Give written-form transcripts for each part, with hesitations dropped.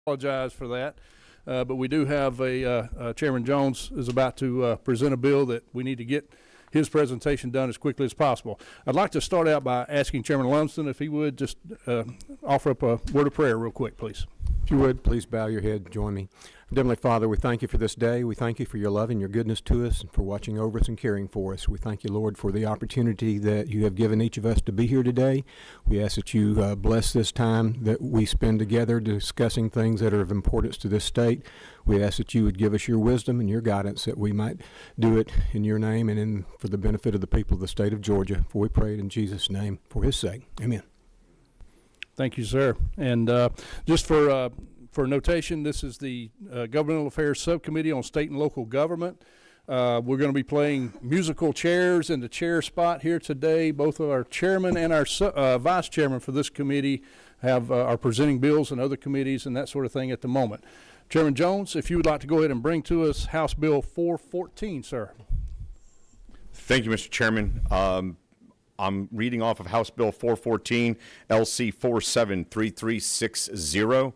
Apologize for that, but we do have Chairman Jones is about to present a bill that we need to get his presentation done as quickly as possible. I'd like to start out by asking Chairman Lumsden if he would just offer up a word of prayer real quick, please. If you would, please bow your head, join me. Heavenly Father, we thank you for this day. We thank you for your love and your goodness to us and for watching over us and caring for us. We thank you, Lord, for the opportunity that you have given each of us to be here today. We ask that you bless this time that we spend together discussing things that are of importance to this state. We ask that you would give us your wisdom and your guidance that we might do it in your name and for the benefit of the people of the state of Georgia. For we pray it in Jesus' name for his sake. Amen. Thank you, sir. And just for notation, this is the Governmental Affairs Subcommittee on State and Local Government. We're going to be playing musical chairs in the chair spot here today. Both of our chairman and our vice chairman for this committee are presenting bills and other committees and that sort of thing at the moment. Chairman Jones, if you would like to go ahead and bring to us House Bill 414, sir. Thank you, Mr. Chairman. I'm reading off of House Bill 414, LC 473360.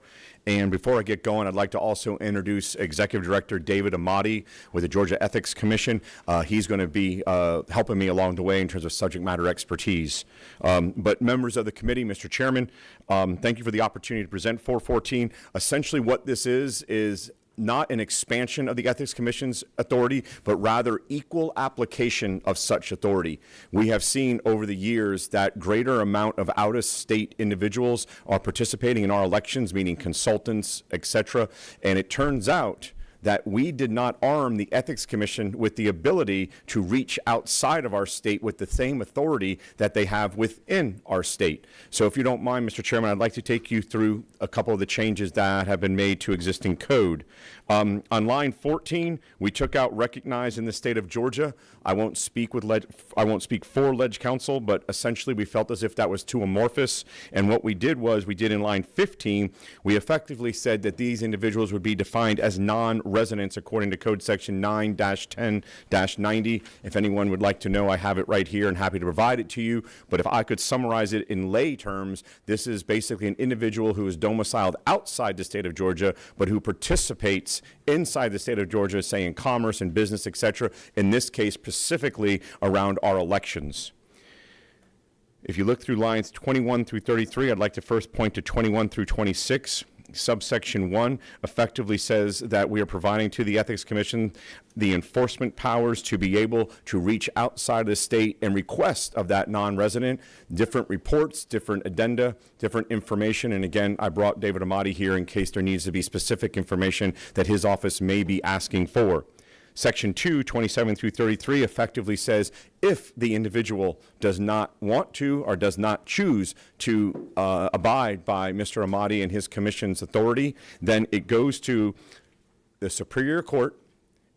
And before I get going, I'd like to also introduce Executive Director David Amati with the Georgia Ethics Commission. He's going to be helping me along the way in terms of subject matter expertise. But members of the committee, Mr. Chairman, thank you for the opportunity to present 414. Essentially what this is not an expansion of the Ethics Commission's authority, but rather equal application of such authority. We have seen over the years that greater amount of out-of-state individuals are participating in our elections, meaning consultants, etc. And it turns out that we did not arm the Ethics Commission with the ability to reach outside of our state with the same authority that they have within our state. So if you don't mind, Mr. Chairman, I'd like to take you through a couple of the changes that have been made to existing code. On line 14, we took out "recognize" in the state of Georgia. I won't speak for Ledge Council, but essentially we felt as if that was too amorphous. And what we did was we did in line 15, we effectively said that these individuals would be defined as non-residents according to Code Section 9-10-90. If anyone would like to know, I have it right here and happy to provide it to you. But if I could summarize it in lay terms, this is basically an individual who is domiciled outside the state of Georgia, but who participates inside the state of Georgia, say in commerce and business, etc. In this case, specifically around our elections. If you look through lines 21 through 33, I'd like to first point to 21 through 26. Subsection 1 effectively says that we are providing to the Ethics Commission the enforcement powers to be able to reach outside of the state and request of that non-resident different reports, different addenda, different information. And again, I brought David Amati here in case there needs to be specific information that his office may be asking for. Section 2, 27 through 33 effectively says if the individual does not want to or does not choose to abide by Mr. Amati and his commission's authority, then it goes to the Superior Court,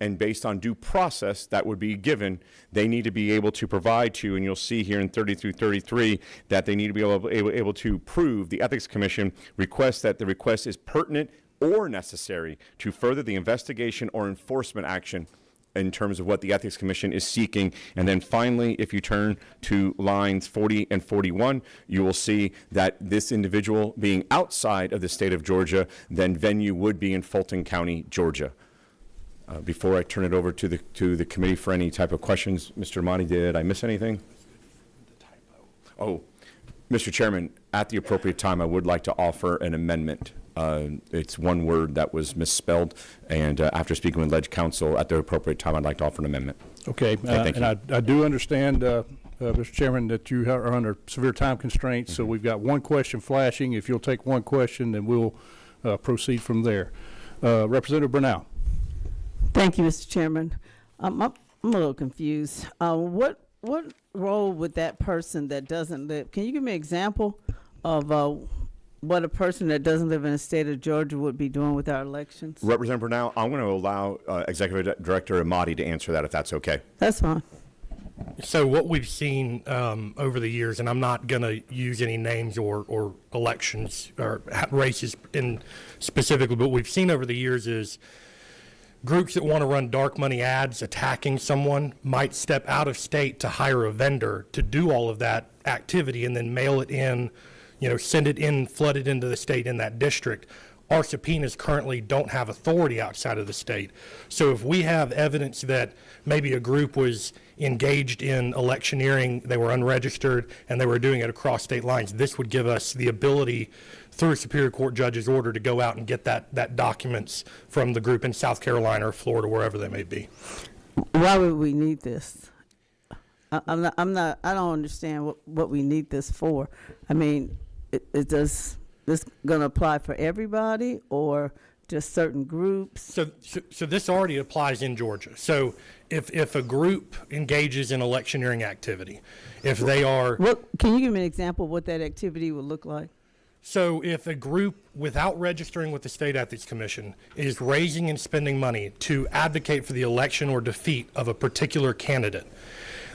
and based on due process that would be given, they need to be able to provide to, and you'll see here in 30 through 33, that they need to be able to prove the Ethics Commission requests that the request is pertinent or necessary to further the investigation or enforcement action in terms of what the Ethics Commission is seeking. And then finally, if you turn to lines 40 and 41, you will see that this individual being outside of the state of Georgia, then venue would be in Fulton County, Georgia. Before I turn it over to the committee for any type of questions, Mr. Amati, did I miss anything? Oh, Mr. Chairman, at the appropriate time, I would like to offer an amendment. It's one word that was misspelled, and after speaking with Ledge Council at the appropriate time, I'd like to offer an amendment. Okay, and I do understand, Mr. Chairman, that you are under severe time constraints, so we've got one question flashing. If you'll take one question, then we'll proceed from there. Representative Burnell. Thank you, Mr. Chairman. I'm a little confused. What role would that person that doesn't live, can you give me an example of what a person that doesn't live in the state of Georgia would be doing with our elections? Representative Burnell, I'm going to allow Executive Director Amati to answer that if that's okay. That's fine. So what we've seen over the years, and I'm not going to use any names or elections or races in specifically, but we've seen over the years is groups that want to run dark money ads attacking someone might step out of state to hire a vendor to do all of that activity and then mail it in, send it in, flood it into the state in that district. our subpoenas currently don't have authority outside of the state. So if we have evidence that maybe a group was engaged in electioneering, they were unregistered, and they were doing it across state lines, this would give us the ability through a Superior Court judge's order to go out and get that documents from the group in South Carolina or Florida, wherever they may be. Why would we need this? I don't understand what we need this for. I mean, does this going to apply for everybody or just certain groups? So this already applies in Georgia. So if a group engages in electioneering activity, if they are... Can you give me an example of what that activity would look like? So if a group, without registering with the State Ethics Commission, is raising and spending money to advocate for the election or defeat of a particular candidate,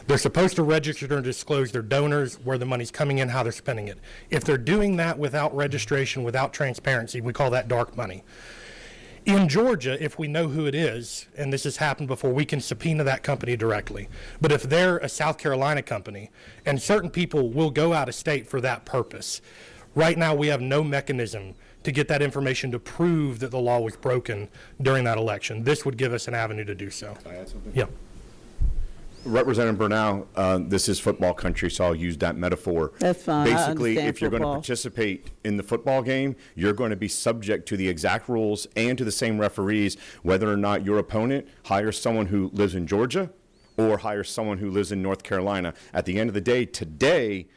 they're supposed to register and disclose their donors, where the money's coming in, how they're spending it. If they're doing that without registration, without transparency, we call that dark money. In Georgia, if we know who it is, and this has happened before, we can subpoena that company directly. But if they're a South Carolina company, and certain people will go out of state for that purpose, right now we have no mechanism to get that information to prove that the law was broken during that election. This would give us an avenue to do so. Can I add something? Yeah. Representative Burnell, this is football country, so I'll use that metaphor. That's fine. I Basically, understand if you're going to football. participate in the football game, you're going to be subject to the exact rules and to the same referees, whether or not your opponent hires someone who lives in Georgia or hires someone who lives in North Carolina. At the end of the day, today,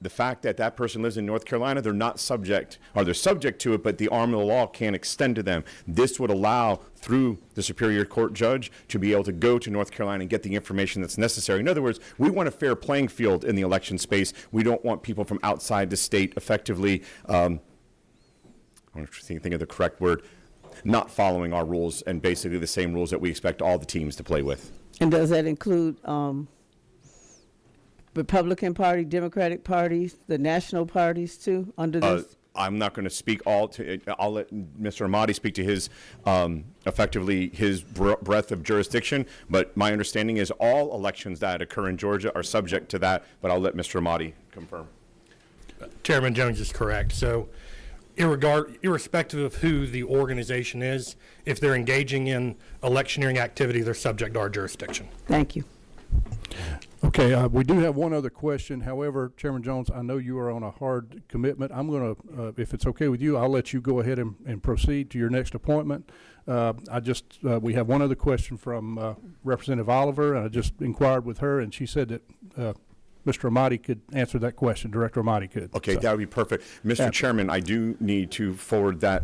the fact that that person lives in North Carolina, they're not subject, or they're subject to it, but the arm of the law can't extend to them. This would allow, through the Superior Court judge, to be able to go to North Carolina and get the information that's necessary. In other words, we want a fair playing field in the election space. We don't want people from outside the state effectively, I'm trying to think of the correct word, not following our rules and basically the same rules that we expect all the teams to play with. And does that include Republican Party, Democratic parties, the national parties too, under this? I'm not going to speak all to, I'll let Mr. Amati speak to his, effectively his breadth of jurisdiction, but my understanding is all elections that occur in Georgia are subject to that, but I'll let Mr. Amati confirm. Chairman Jones is correct. So irrespective of who the organization is, if they're engaging in electioneering activity, they're subject to our jurisdiction. Thank you. Okay, we do have one other question. However, Chairman Jones, I know you are on a hard commitment. I'm going to, if it's okay with you, I'll let you go ahead and proceed to your next appointment. We have one other question from Representative Oliver, and I just inquired with her, and she said that Mr. Amati could answer that question. Director Amati could. Okay, So, that would be perfect. Mr. Chairman, I do need to forward that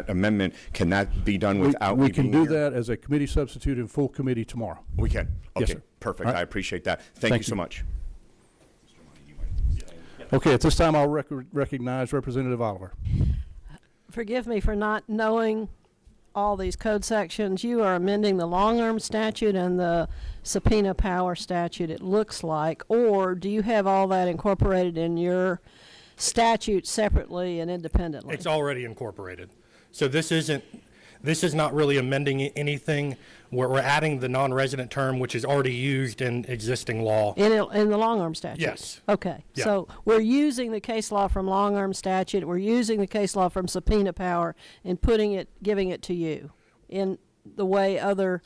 amendment. Can that be done without we me can being do here? that as a committee substitute in full committee tomorrow. We can. Yes, Okay, sir. perfect. All right. I appreciate that. Thank you so much. Okay, at this time, I'll recognize Representative Oliver. Forgive me for not knowing all these code sections. You are amending the long-arm statute and the subpoena power statute, it looks like, or do you have all that incorporated in your statute separately and independently? It's already incorporated. So this is not really amending anything. We're adding the non-resident term, which is already used in existing law. In the long-arm statute? Yes. Okay. Yeah. So we're using the case law from long-arm statute, we're using the case law from subpoena power and giving it to you in the way other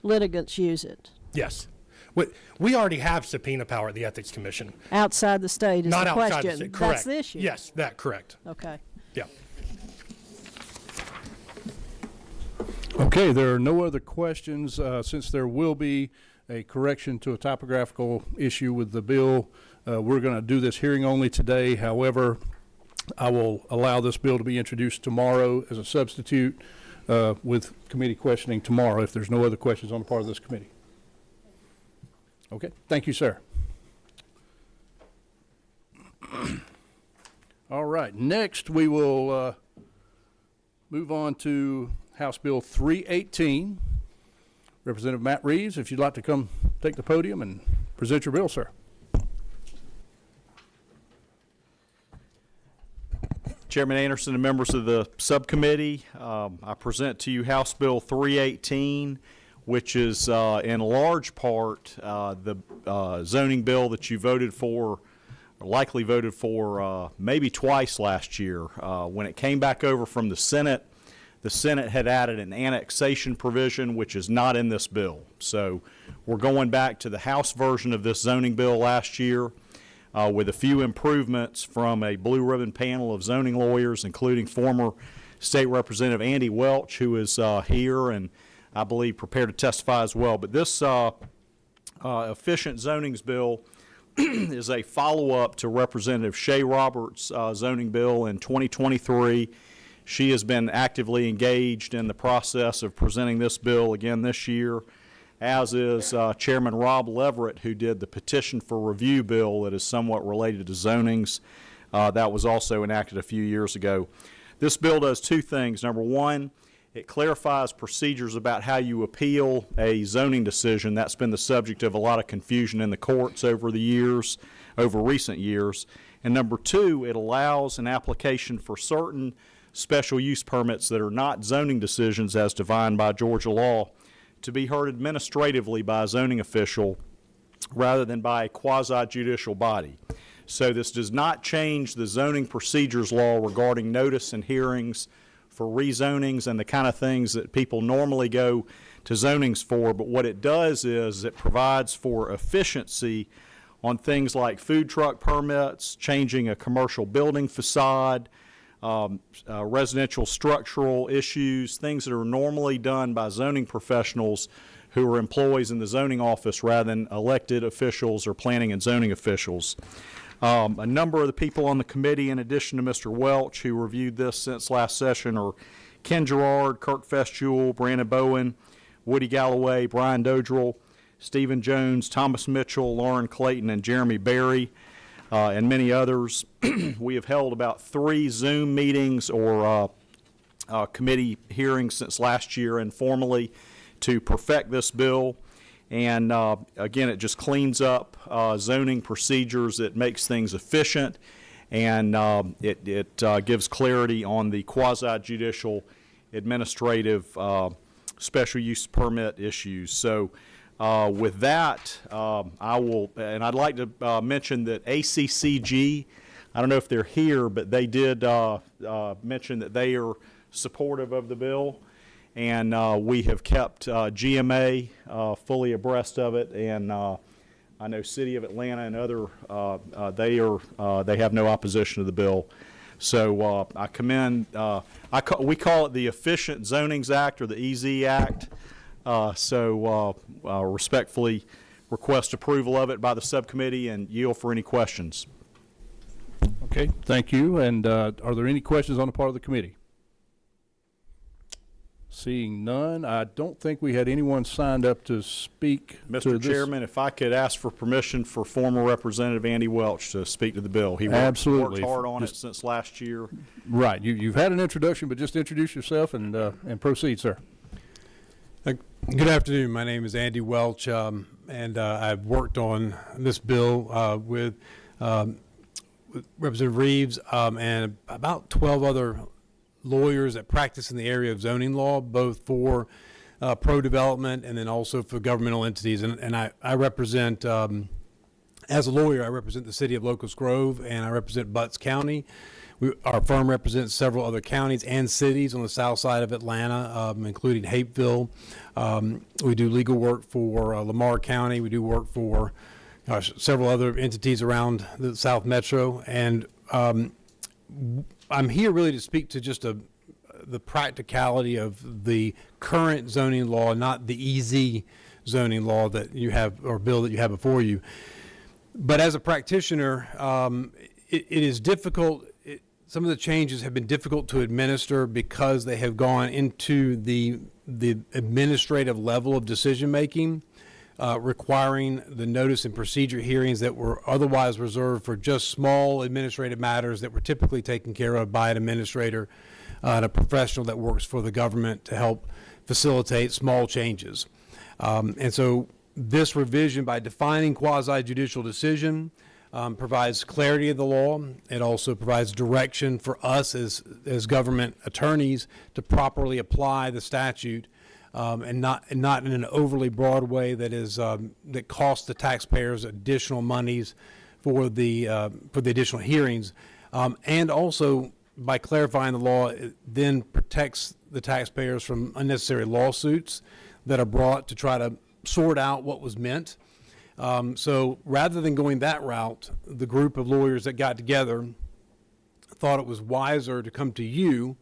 litigants use it. Yes. We already have subpoena power at the Ethics Commission. Outside the state is Not the outside question. the state. Correct. That's the issue. Yes, correct. Okay. Yeah. Okay, there are no other questions. Since there will be a correction to a typographical issue with the bill, we're going to do this hearing only today. However, I will allow this bill to be introduced tomorrow as a substitute with committee questioning tomorrow if there's no other questions on the part of this committee. Okay, thank you, sir. All right, next we will move on to House Bill 318. Representative Matt Reeves, if you'd like to come take the podium and present your bill, sir. Chairman Anderson and members of the subcommittee, I present to you House Bill 318, which is in large part the zoning bill that you voted for likely voted for maybe twice last year. When it came back over from the Senate had added an annexation provision, which is not in this bill. So we're going back to the House version of this zoning bill last year with a few improvements from a blue ribbon panel of zoning lawyers, including former State Representative Andy Welch, who is here and I believe prepared to testify as well. But this efficient zonings bill is a follow-up to Representative Shay Roberts' zoning bill in 2023. She has been actively engaged in the process of presenting this bill again this year, as is Chairman Rob Leverett, who did the petition for review bill that is somewhat related to zonings. That was also enacted a few years ago. This bill does two things. Number one, it clarifies procedures about how you appeal a zoning decision. That's been the subject of a lot of confusion in the courts over recent years. And number two, it allows an application for certain special use permits that are not zoning decisions as defined by Georgia law to be heard administratively by a zoning official rather than by a quasi-judicial body. So this does not change the zoning procedures law regarding notice and hearings for rezonings and the kind of things that people normally go to zonings for, but what it does is it provides for efficiency on things like food truck permits, changing a commercial building facade, residential structural issues, things that are normally done by zoning professionals who are employees in the zoning office rather than elected officials or planning and zoning officials. A number of the people on the committee, in addition to Mr. Welch, who reviewed this since last session, are Ken Gerard, Kirk Festuel, Brandon Bowen, Woody Galloway, Brian Dodrell, Stephen Jones, Thomas Mitchell, Lauren Clayton, and Jeremy Berry, and many others. We have held about 3 Zoom meetings or committee hearings since last year informally to perfect this bill. And again, it just cleans up zoning procedures. It makes things efficient, and it gives clarity on the quasi-judicial administrative special use permit issues. So with that, I'd like to mention that ACCG, I don't know if they're here, but they did mention that they are supportive of the bill. And we have kept GMA fully abreast of it, and I know City of Atlanta and other they have no opposition to the bill. So I commend. We call it the Efficient Zonings Act or the EZ Act. Respectfully request approval of it by the subcommittee and yield for any questions. Okay, thank you. And are there any questions on the part of the committee? Seeing none, I don't think we had anyone signed up to speak. Mr. Chairman, if I could ask for permission for former Representative Andy Welch to speak to the bill. He Absolutely. worked hard on it since last year. Right. You've had an introduction, but just introduce yourself and proceed, sir. Good afternoon. My name is Andy Welch, and I've worked on this bill with Representative Reeves and about 12 other lawyers that practice in the area of zoning law, both for pro-development and then also for governmental entities. And I represent, as a lawyer, I represent the city of Locust Grove, and I represent Butts County. Our firm represents several other counties and cities on the south side of Atlanta, including Hapeville. We do legal work for Lamar County. We do work for several other entities around the South Metro. And I'm here really to speak to just the practicality of the current zoning law, not the EZ zoning law that you have, or bill that you have before you. But as a practitioner, it is difficult. Some of the changes have been difficult to administer because they have gone into the administrative level of decision making, requiring the notice and procedure hearings that were otherwise reserved for just small administrative matters that were typically taken care of by an administrator and a professional that works for the government to help facilitate small changes. And so this revision, by defining quasi-judicial decision, provides clarity of the law. It also provides direction for us as government attorneys to properly apply the statute, and not in an overly broad way that is that costs the taxpayers additional monies for the additional hearings, and also by clarifying the law, it then protects the taxpayers from unnecessary lawsuits that are brought to try to sort out what was meant. So rather than going that route, the group of lawyers that got together thought it was wiser to come to you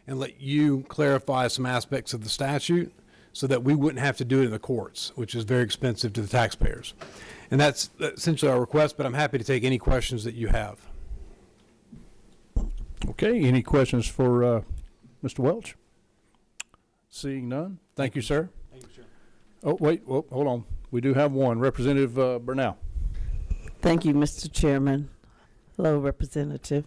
and let you clarify some aspects of the statute so that we wouldn't have to do it in the courts, which is very expensive to the taxpayers. And that's essentially our request, but I'm happy to take any questions that you have. Okay, any questions for Mr. Welch? Seeing none, thank you, sir. Thank you, sir. Oh, wait, hold on. We do have one, Representative Burnell. Thank you, Mr. Chairman. Hello, Representative.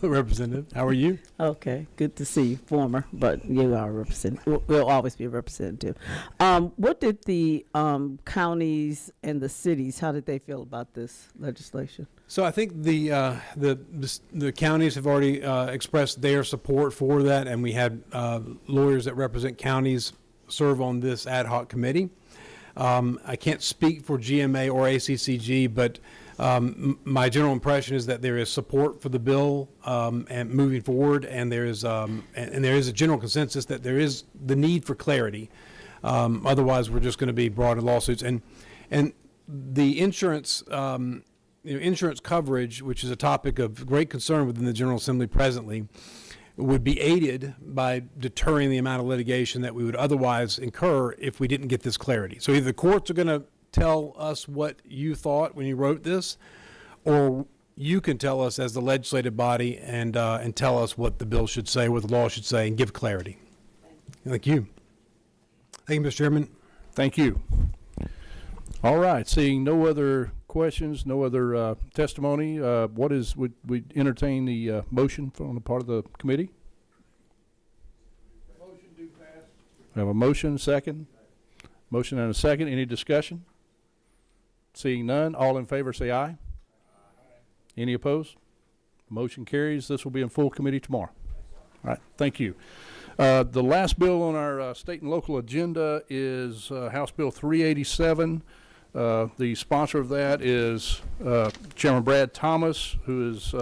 Representative, how are you? Okay, good to see you, former, but you are a representative. Will always be a representative. What did the counties and the cities, how did they feel about this legislation? So I think the counties have already expressed their support for that, and we had lawyers that represent counties serve on this ad hoc committee. I can't speak for GMA or ACCG, but my general impression is that there is support for the bill and moving forward, and there is a general consensus that there is the need for clarity. Otherwise, we're just going to be brought in lawsuits. And the insurance, insurance coverage, which is a topic of great concern within the General Assembly presently, would be aided by deterring the amount of litigation that we would otherwise incur if we didn't get this clarity. So either the courts are going to tell us what you thought when you wrote this, or you can tell us as the legislative body and tell us what the bill should say, what the law should say, and give clarity. Thank you. Thank you, Mr. Chairman. Thank you. All right, seeing no other questions, no other testimony, would we entertain the motion on the part of the committee? Motion do pass. We have a motion, second. Motion and a second. Any discussion? Seeing none, all in favor say aye. Aye. Any opposed? Motion carries. This will be in full committee tomorrow. All right, thank you. The last bill on our state and local agenda is House Bill 387. The sponsor of that is Chairman Brad Thomas, who is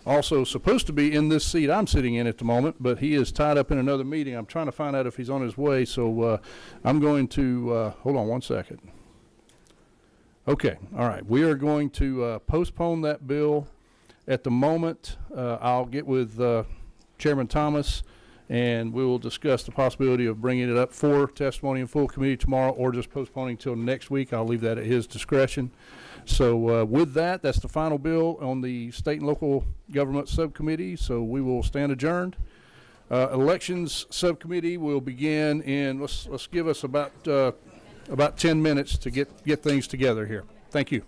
also supposed to be in this seat I'm sitting in at the moment, but he is tied up in another meeting. I'm trying to find out if he's on his way, so I'm going to, hold on one second. Okay, all right. We are going to postpone that bill at the moment. I'll get with Chairman Thomas, and we will discuss the possibility of bringing it up for testimony in full committee tomorrow, or just postponing till next week. I'll leave that at his discretion. So with that, that's the final bill on the state and local government subcommittee. So we will stand adjourned. Elections subcommittee will begin in, let's give us about 10 minutes to get things together here. Thank you.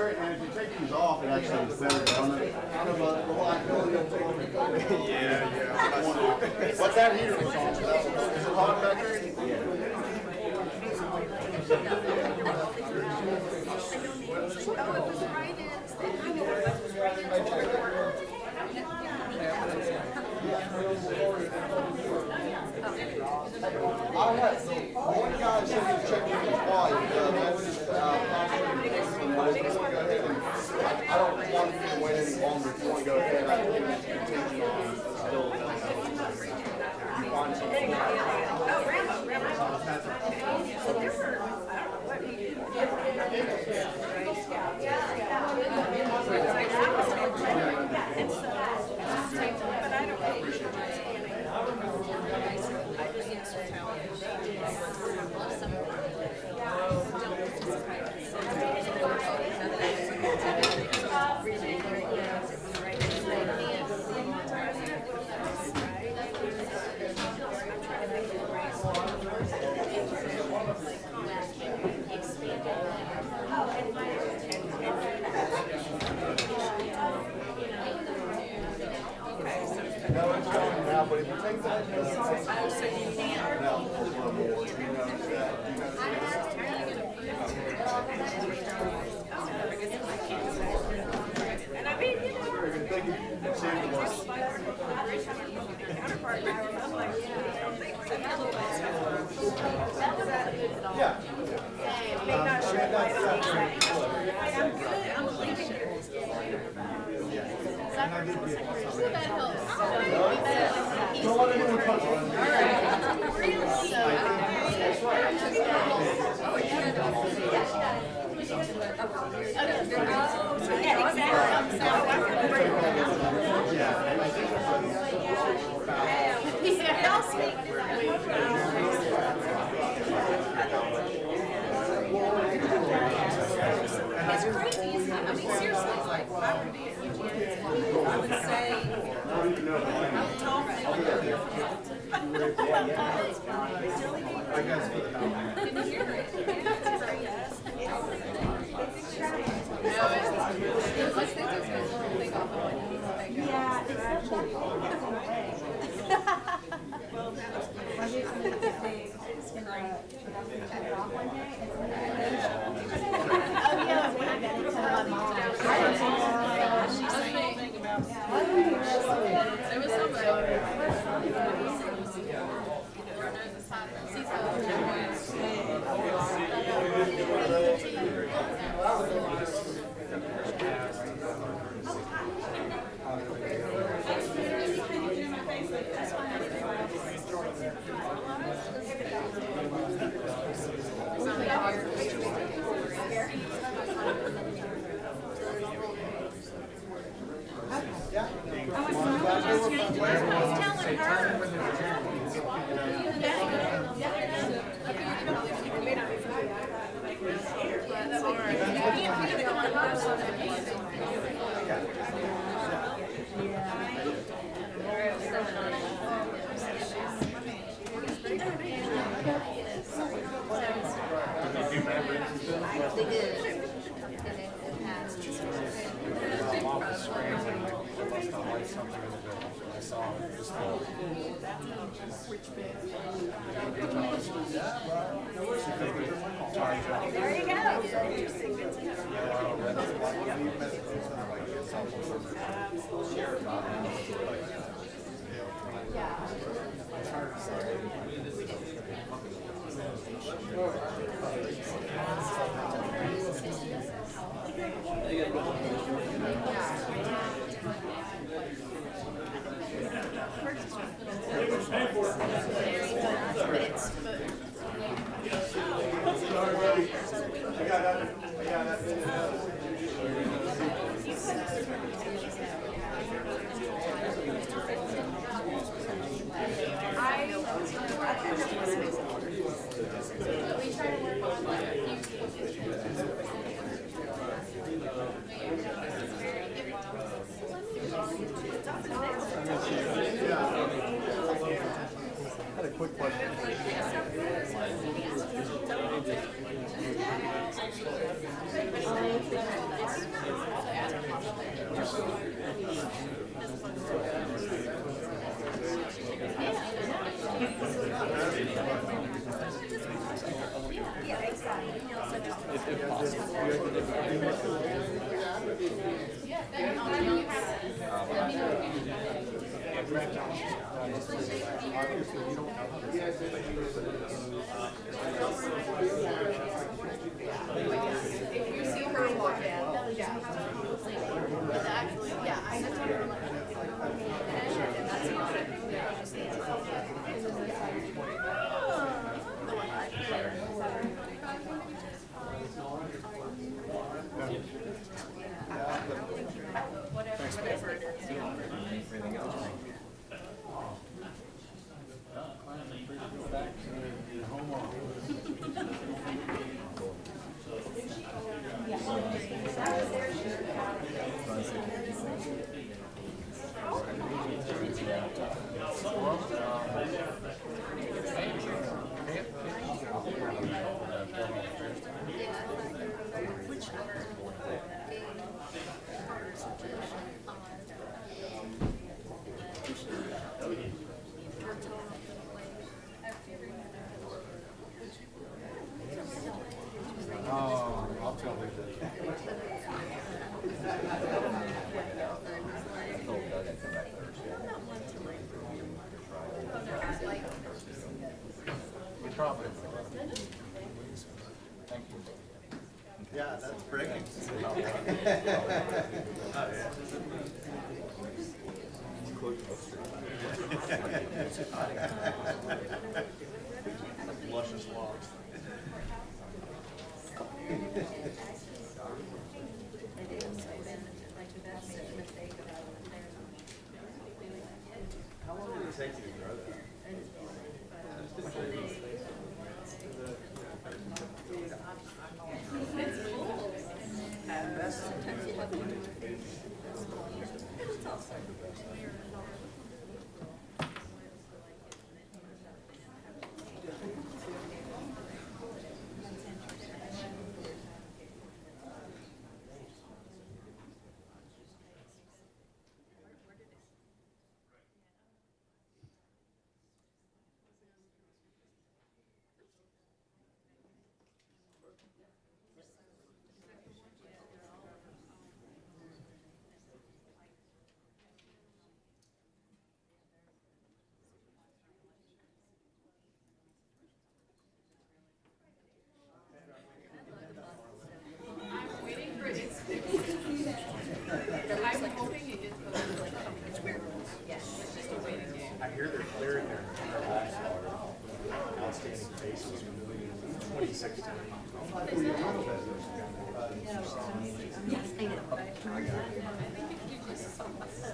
If you take these off, it actually is better down there. What's that heater? Is it hot back there? I had one guy said he was checking his volume. I don't want to wait any longer. If you want to go ahead, I but if you take that, don't let anyone touch It's crazy. I mean, seriously, like, I would be a huge I would say, I would talk Can you hear it? Let's think it's a little thing off of it. Yeah, They did. And it has. There you go. If you see her walk in, yeah. Actually, yeah, I just want Yeah, that's breaking. Luscious logs. How long did it take you to grow that? I hear they're clearing their outstanding cases from 2016. Yes, I know. I think if you just stay on those,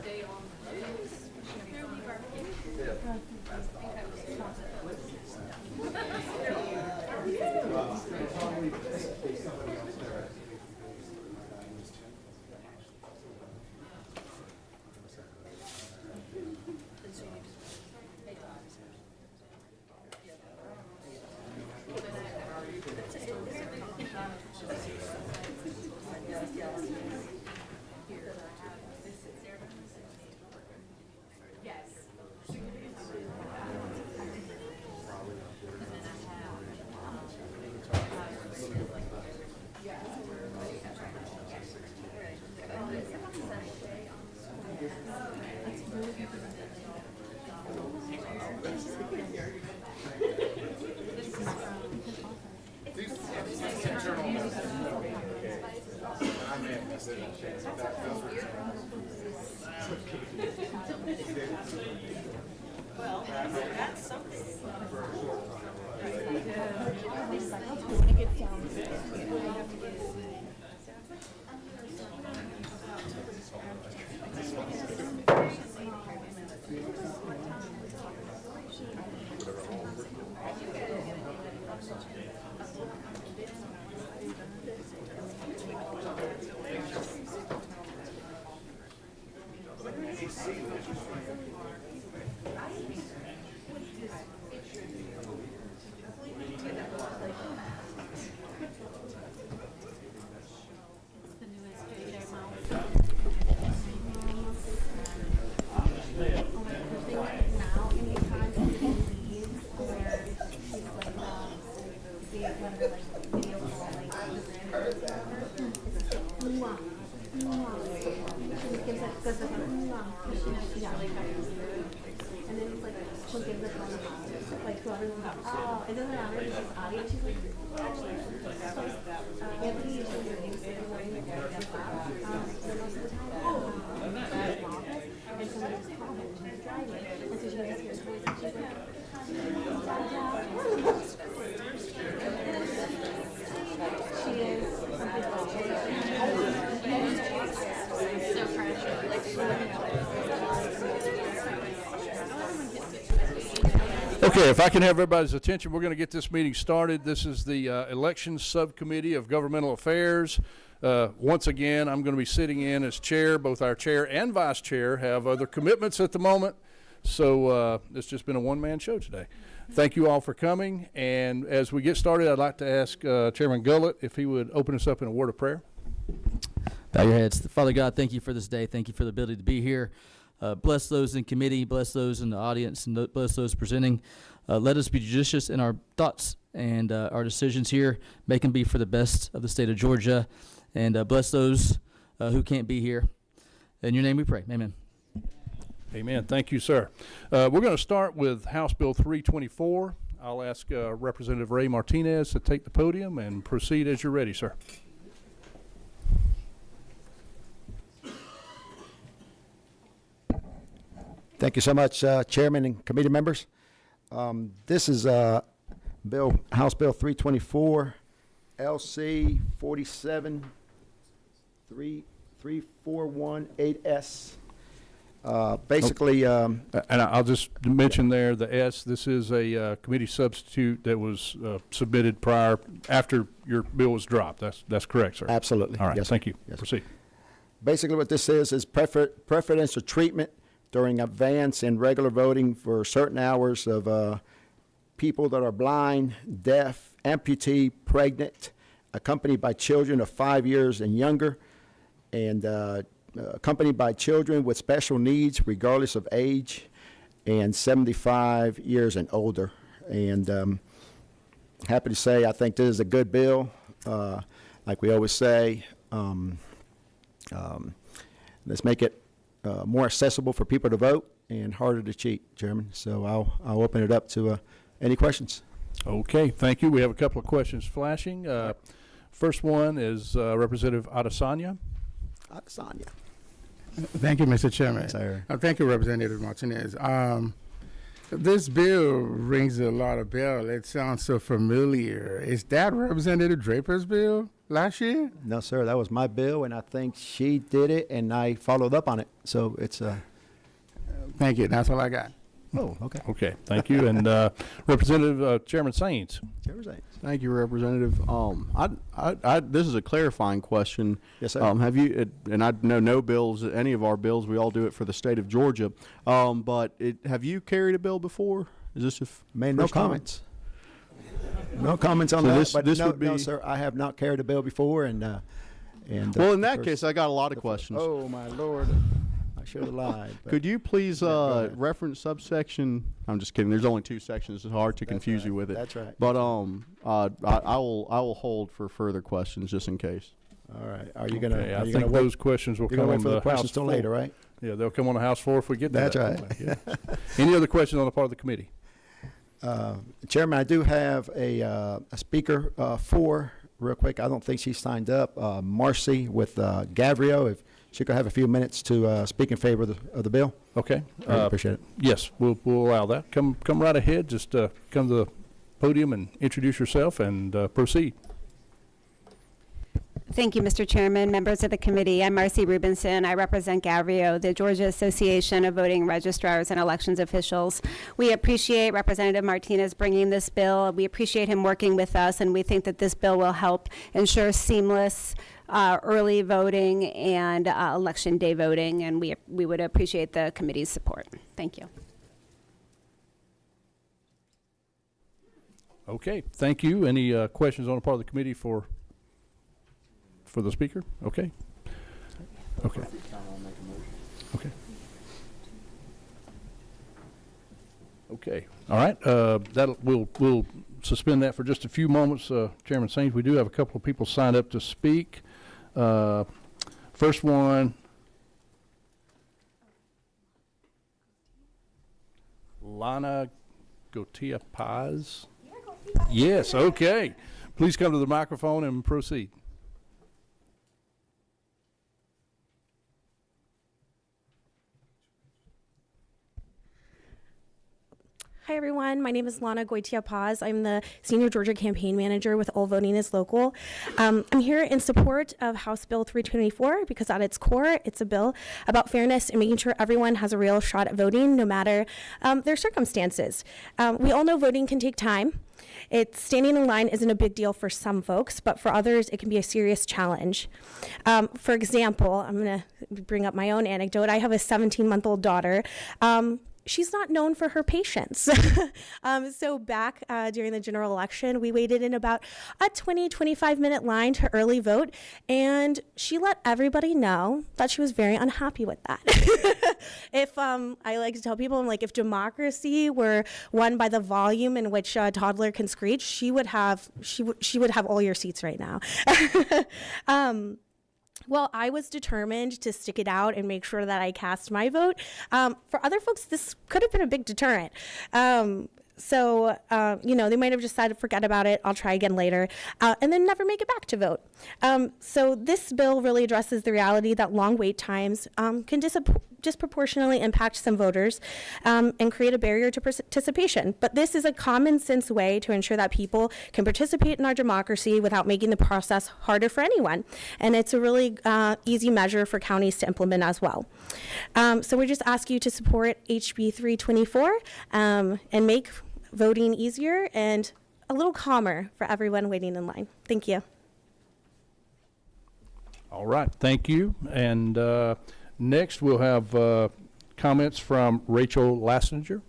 she'll give the phone like whoever. Oh, it doesn't matter. It's just audio. She's like, actually, Anthony usually reviews it when we get the file. So most of the time, in the office, and somebody just called her and she was driving, and so she just hears voice and she's like, she is. So Okay, if I can have everybody's attention, we're going to get this meeting started. This is the Elections Subcommittee of Governmental Affairs. Once again, I'm going to be sitting in as chair. Both our chair and vice chair have other commitments at the moment, so it's just been a one-man show today. Thank you all for coming, and as we get started, I'd like to ask Chairman Gullett if he would open us up in a word of prayer. Bow your heads. Father God, thank you for this day. Thank you for the ability to be here. Bless those in committee, bless those in the audience, and bless those presenting. Let us be judicious in our thoughts and our decisions here. Make them be for the best of the state of Georgia. And bless those who can't be here. In your name we pray. Amen. Amen. Thank you, sir. We're going to start with House Bill 324. I'll ask Representative Ray Martinez to take the podium and proceed as you're ready, sir. Thank you so much, Chairman and committee members. This is House Bill 324, LC 47341-8S. Basically, and I'll just mention there the S. This is a committee substitute that was submitted after your bill was dropped. That's correct, sir. absolutely. All right. Yes, Thank you. Yes. Proceed. Basically, what this is preferential treatment during advance and regular voting for certain hours of people that are blind, deaf, amputee, pregnant, accompanied by children of 5 years and younger, and accompanied by children with special needs regardless of age, and 75 years and older. And happy to say I think this is a good bill. Like we always say, let's make it more accessible for people to vote and harder to cheat, Chairman. So I'll open it up to any questions. Okay, thank you. We have a couple of questions flashing. First one is Representative Adesanya. Adesanya. Thank you, Mr. Chairman. Sir. Thank you, Representative Martinez. This bill rings a lot of bells. It sounds so familiar. Is that Representative Draper's bill last year? No, sir, that was my bill, and I think she did it, and I followed up on it. So it's Thank you. That's all I got. oh, okay. Okay, thank you. And Representative Chairman Saines. Chairman Saines. Thank you, Representative. This is a clarifying question. Yes, sir. Have you, and I know no bills, any of our bills, we all do it for the state of Georgia. But have you carried a bill before? Is this Made no first time? comments. No comments on So that. this- but this no, would be- no, sir, I have not carried a bill before, and Well, in that first- case, I got a lot of questions. Oh my Lord, I should have lied. But Could you please go ahead. reference subsection? I'm just kidding. There's only 2 sections. It's hard to confuse you with it. That's right. But I will hold for further questions just in case. All right, are you gonna? Okay, are I you think gonna wait? those questions will You're come gonna on wait for the the questions House till floor. later, right? Yeah, they'll come on the House floor if we get to That's that right. point, yeah. Any other questions on the part of the committee? Chairman, I do have a speaker for real quick. I don't think she signed up. Marcy with Gavrio. If she could have a few minutes to speak in favor of the bill. Okay. I appreciate it. Yes, we'll allow that. Come right ahead. Just come to the podium and introduce yourself and proceed. Thank you, Mr. Chairman, members of the committee. I'm Marcy Rubinson. I represent Gavrio, the Georgia Association of Voting Registrars and Elections Officials. We appreciate Representative Martinez bringing this bill. We appreciate him working with us, and we think that this bill will help ensure seamless early voting and election day voting, and we would appreciate the committee's support. Thank you. Okay, thank you. Any questions on the part of the committee for the speaker? Okay. Okay. Okay. Okay. All right. We'll suspend that for just a few moments, Chairman Saines. We do have a couple of people signed up to speak. First one. Lana Gotia Paz. Yes, okay. Please come to the microphone and proceed. Hi, everyone. My name is Lana Goitia Paz. I'm the Senior Georgia Campaign Manager with All Voting is Local. I'm here in support of House Bill 324 because at its core, it's a bill about fairness and making sure everyone has a real shot at voting, no matter their circumstances. We all know voting can take time. Standing in line isn't a big deal for some folks, but for others, it can be a serious challenge. For example, I'm going to bring up my own anecdote. I have a 17-month-old daughter. She's not known for her patience. So back during the general election, we waited in about a 25 minute line to early vote, and she let everybody know that she was very unhappy with that. If I like to tell people, I'm like, if democracy were won by the volume in which a toddler can screech, she would have all your seats right now. Well, I was determined to stick it out and make sure that I cast my vote. For other folks, this could have been a big deterrent. So, they might have decided to forget about it, I'll try again later, and then never make it back to vote. So this bill really addresses the reality that long wait times can disproportionately impact some voters and create a barrier to participation. But this is a common sense way to ensure that people can participate in our democracy without making the process harder for anyone. And it's a really easy measure for counties to implement as well. So we just ask you to support HB 324 and make voting easier and a little calmer for everyone waiting in line. Thank you. All right, thank you. And next we'll have comments from Rachel Lassinger.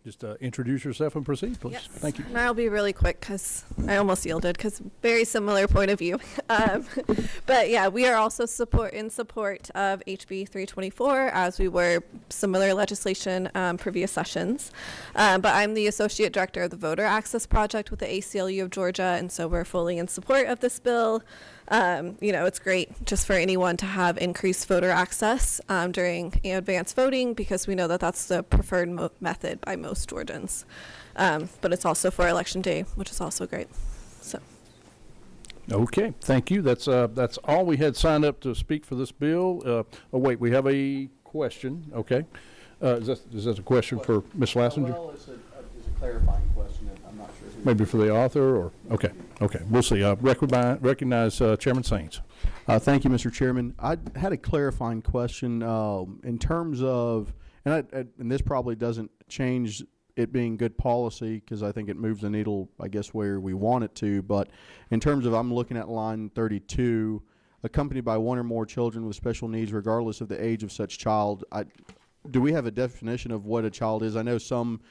Just introduce yourself and proceed, please. Yes. Thank you. And I'll be really quick because I almost yielded because very similar point of view. But yeah, we are also in support of HB 324 as we were similar legislation previous sessions. But I'm the Associate Director of the Voter Access Project with the ACLU of Georgia, and so we're fully in support of this bill. It's great just for anyone to have increased voter access during advanced voting because we know that that's the preferred method by most Georgians. But it's also for Election Day, which is also great. So. Okay, thank you. That's all we had signed up to speak for this bill. Wait, we have a question. Okay, is that a question for Ms. Lassinger? Well, it's a clarifying question. I'm not sure. Maybe for the author, or okay, we'll see. Recognize Chairman Sainz. Thank you, Mr. Chairman. I had a clarifying question in terms of, and this probably doesn't change it being good policy because I think it moves the needle, I guess, where we want it to. But in terms of, I'm looking at line 32, accompanied by one or more children with special needs, regardless of the age of such child. Do we have a definition of what a child is? I know some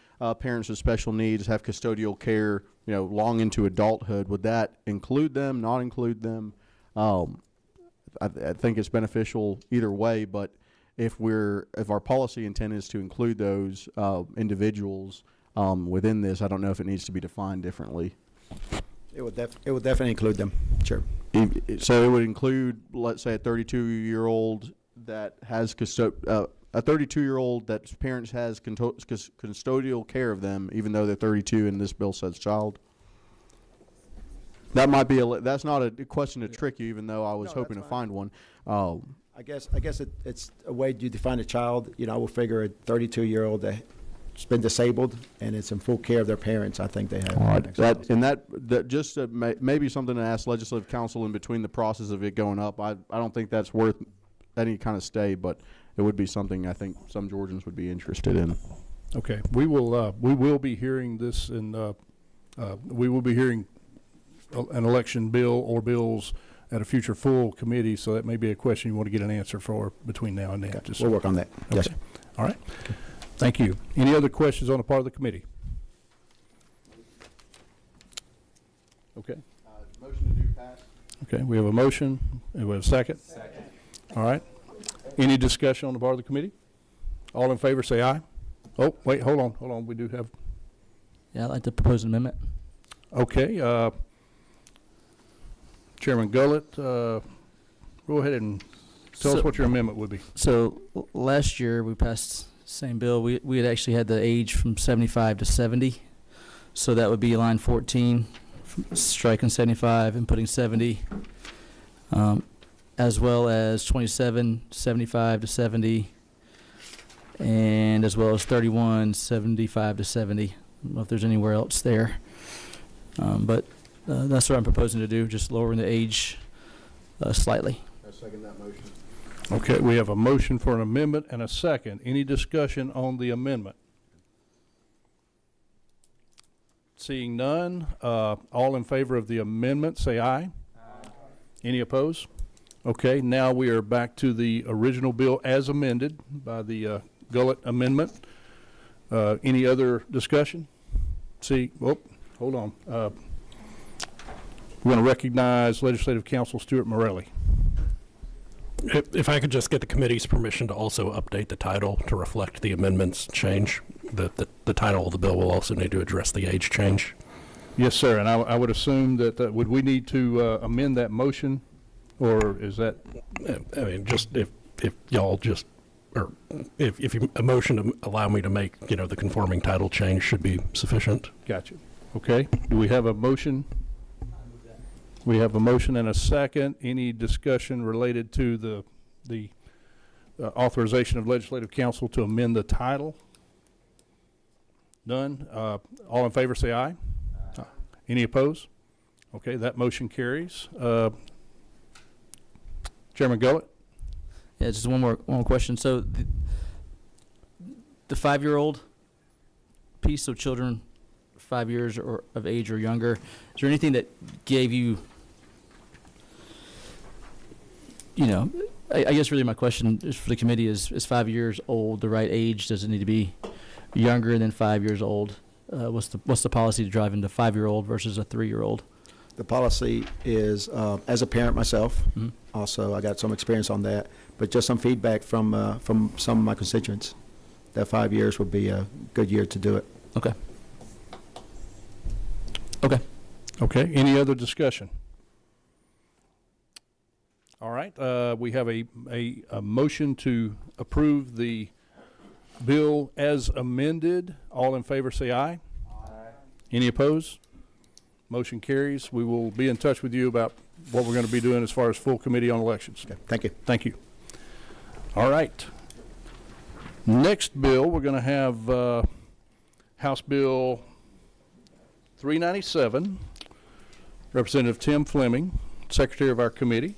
parents with special needs have custodial care, long into adulthood. Would that include them, not include them? I think it's beneficial either way, but if our policy intent is to include those individuals within this, I don't know if it needs to be defined differently. It would definitely include them. Sure. So it would include, let's say, a 32-year-old that has a 32-year-old that parents has custodial care of them, even though they're 32 and this bill says child. That might be that's not a question to trick you, even though I was hoping to find one. I guess it's a way you define a child. I will figure a 32-year-old that's been disabled and it's in full care of their parents. I think they have. All right. That just maybe something to ask Legislative Council in between the process of it going up. I don't think that's worth any kind of stay, but it would be something I think some Georgians would be interested in. Okay, we will be hearing this, and we will be hearing an election bill or bills at a future full committee. So that may be a question you want to get an answer for between now and then. Okay. We'll work on that. Okay. Yes. All right. Okay. Thank you. Any other questions on the part of the committee? Okay. Motion to do pass. Okay, we have a motion. And we have a second. Second. All right. Any discussion on the part of the committee? All in favor, say aye. Oh, wait, hold on. We do have. Yeah, I'd like to propose an amendment. Okay, Chairman Gullett, go ahead and tell us So- what your amendment would be. So last year we passed same bill. We had actually had the age from 75 to 70. So that would be line 14, striking 75 and putting 70, as well as 27, 75 to 70, and as well as 31, 75 to 70. I don't know if there's anywhere else there. But that's what I'm proposing to do, just lowering the age slightly. I second that motion. Okay, we have a motion for an amendment and a second. Any discussion on the amendment? Seeing none, all in favor of the amendment, say aye. Aye. Any opposed? Okay, now we are back to the original bill as amended by the Gullett amendment. Any other discussion? Hold on. We're going to recognize Legislative Counsel Stuart Morelli. If I could just get the committee's permission to also update the title to reflect the amendments change, the title of the bill will also need to address the age change. Yes, sir, and I would assume that, would we need to amend that motion, or is that? I mean, just if y'all just, or if you, a motion to allow me to make, the conforming title change should be sufficient. Gotcha. Okay, do we have a motion? We have a motion and a second. Any discussion related to the authorization of Legislative Counsel to amend the title? None. All in favor say aye. Aye. Any opposed? Okay, that motion carries. Chairman Gullett? Yeah, just one more question. So the 5-year-old piece, so children 5 years or of age or younger, is there anything that gave you, I guess really my question is for the committee is 5 years old the right age? Does it need to be younger than 5 years old? What's the policy to drive into 5-year-old versus a 3-year-old? The policy is, as a parent myself, also I got some experience on that, but just some feedback from some of my constituents, that 5 years would be a good year to do it. Okay. Okay. Okay, any other discussion? All right, we have a motion to approve the bill as amended. All in favor say aye. Aye. Any opposed? Motion carries. We will be in touch with you about what we're going to be doing as far as full committee on elections. Okay, thank you. Thank you. All right. Next bill, we're going to have House Bill 397, Representative Tim Fleming, Secretary of our committee.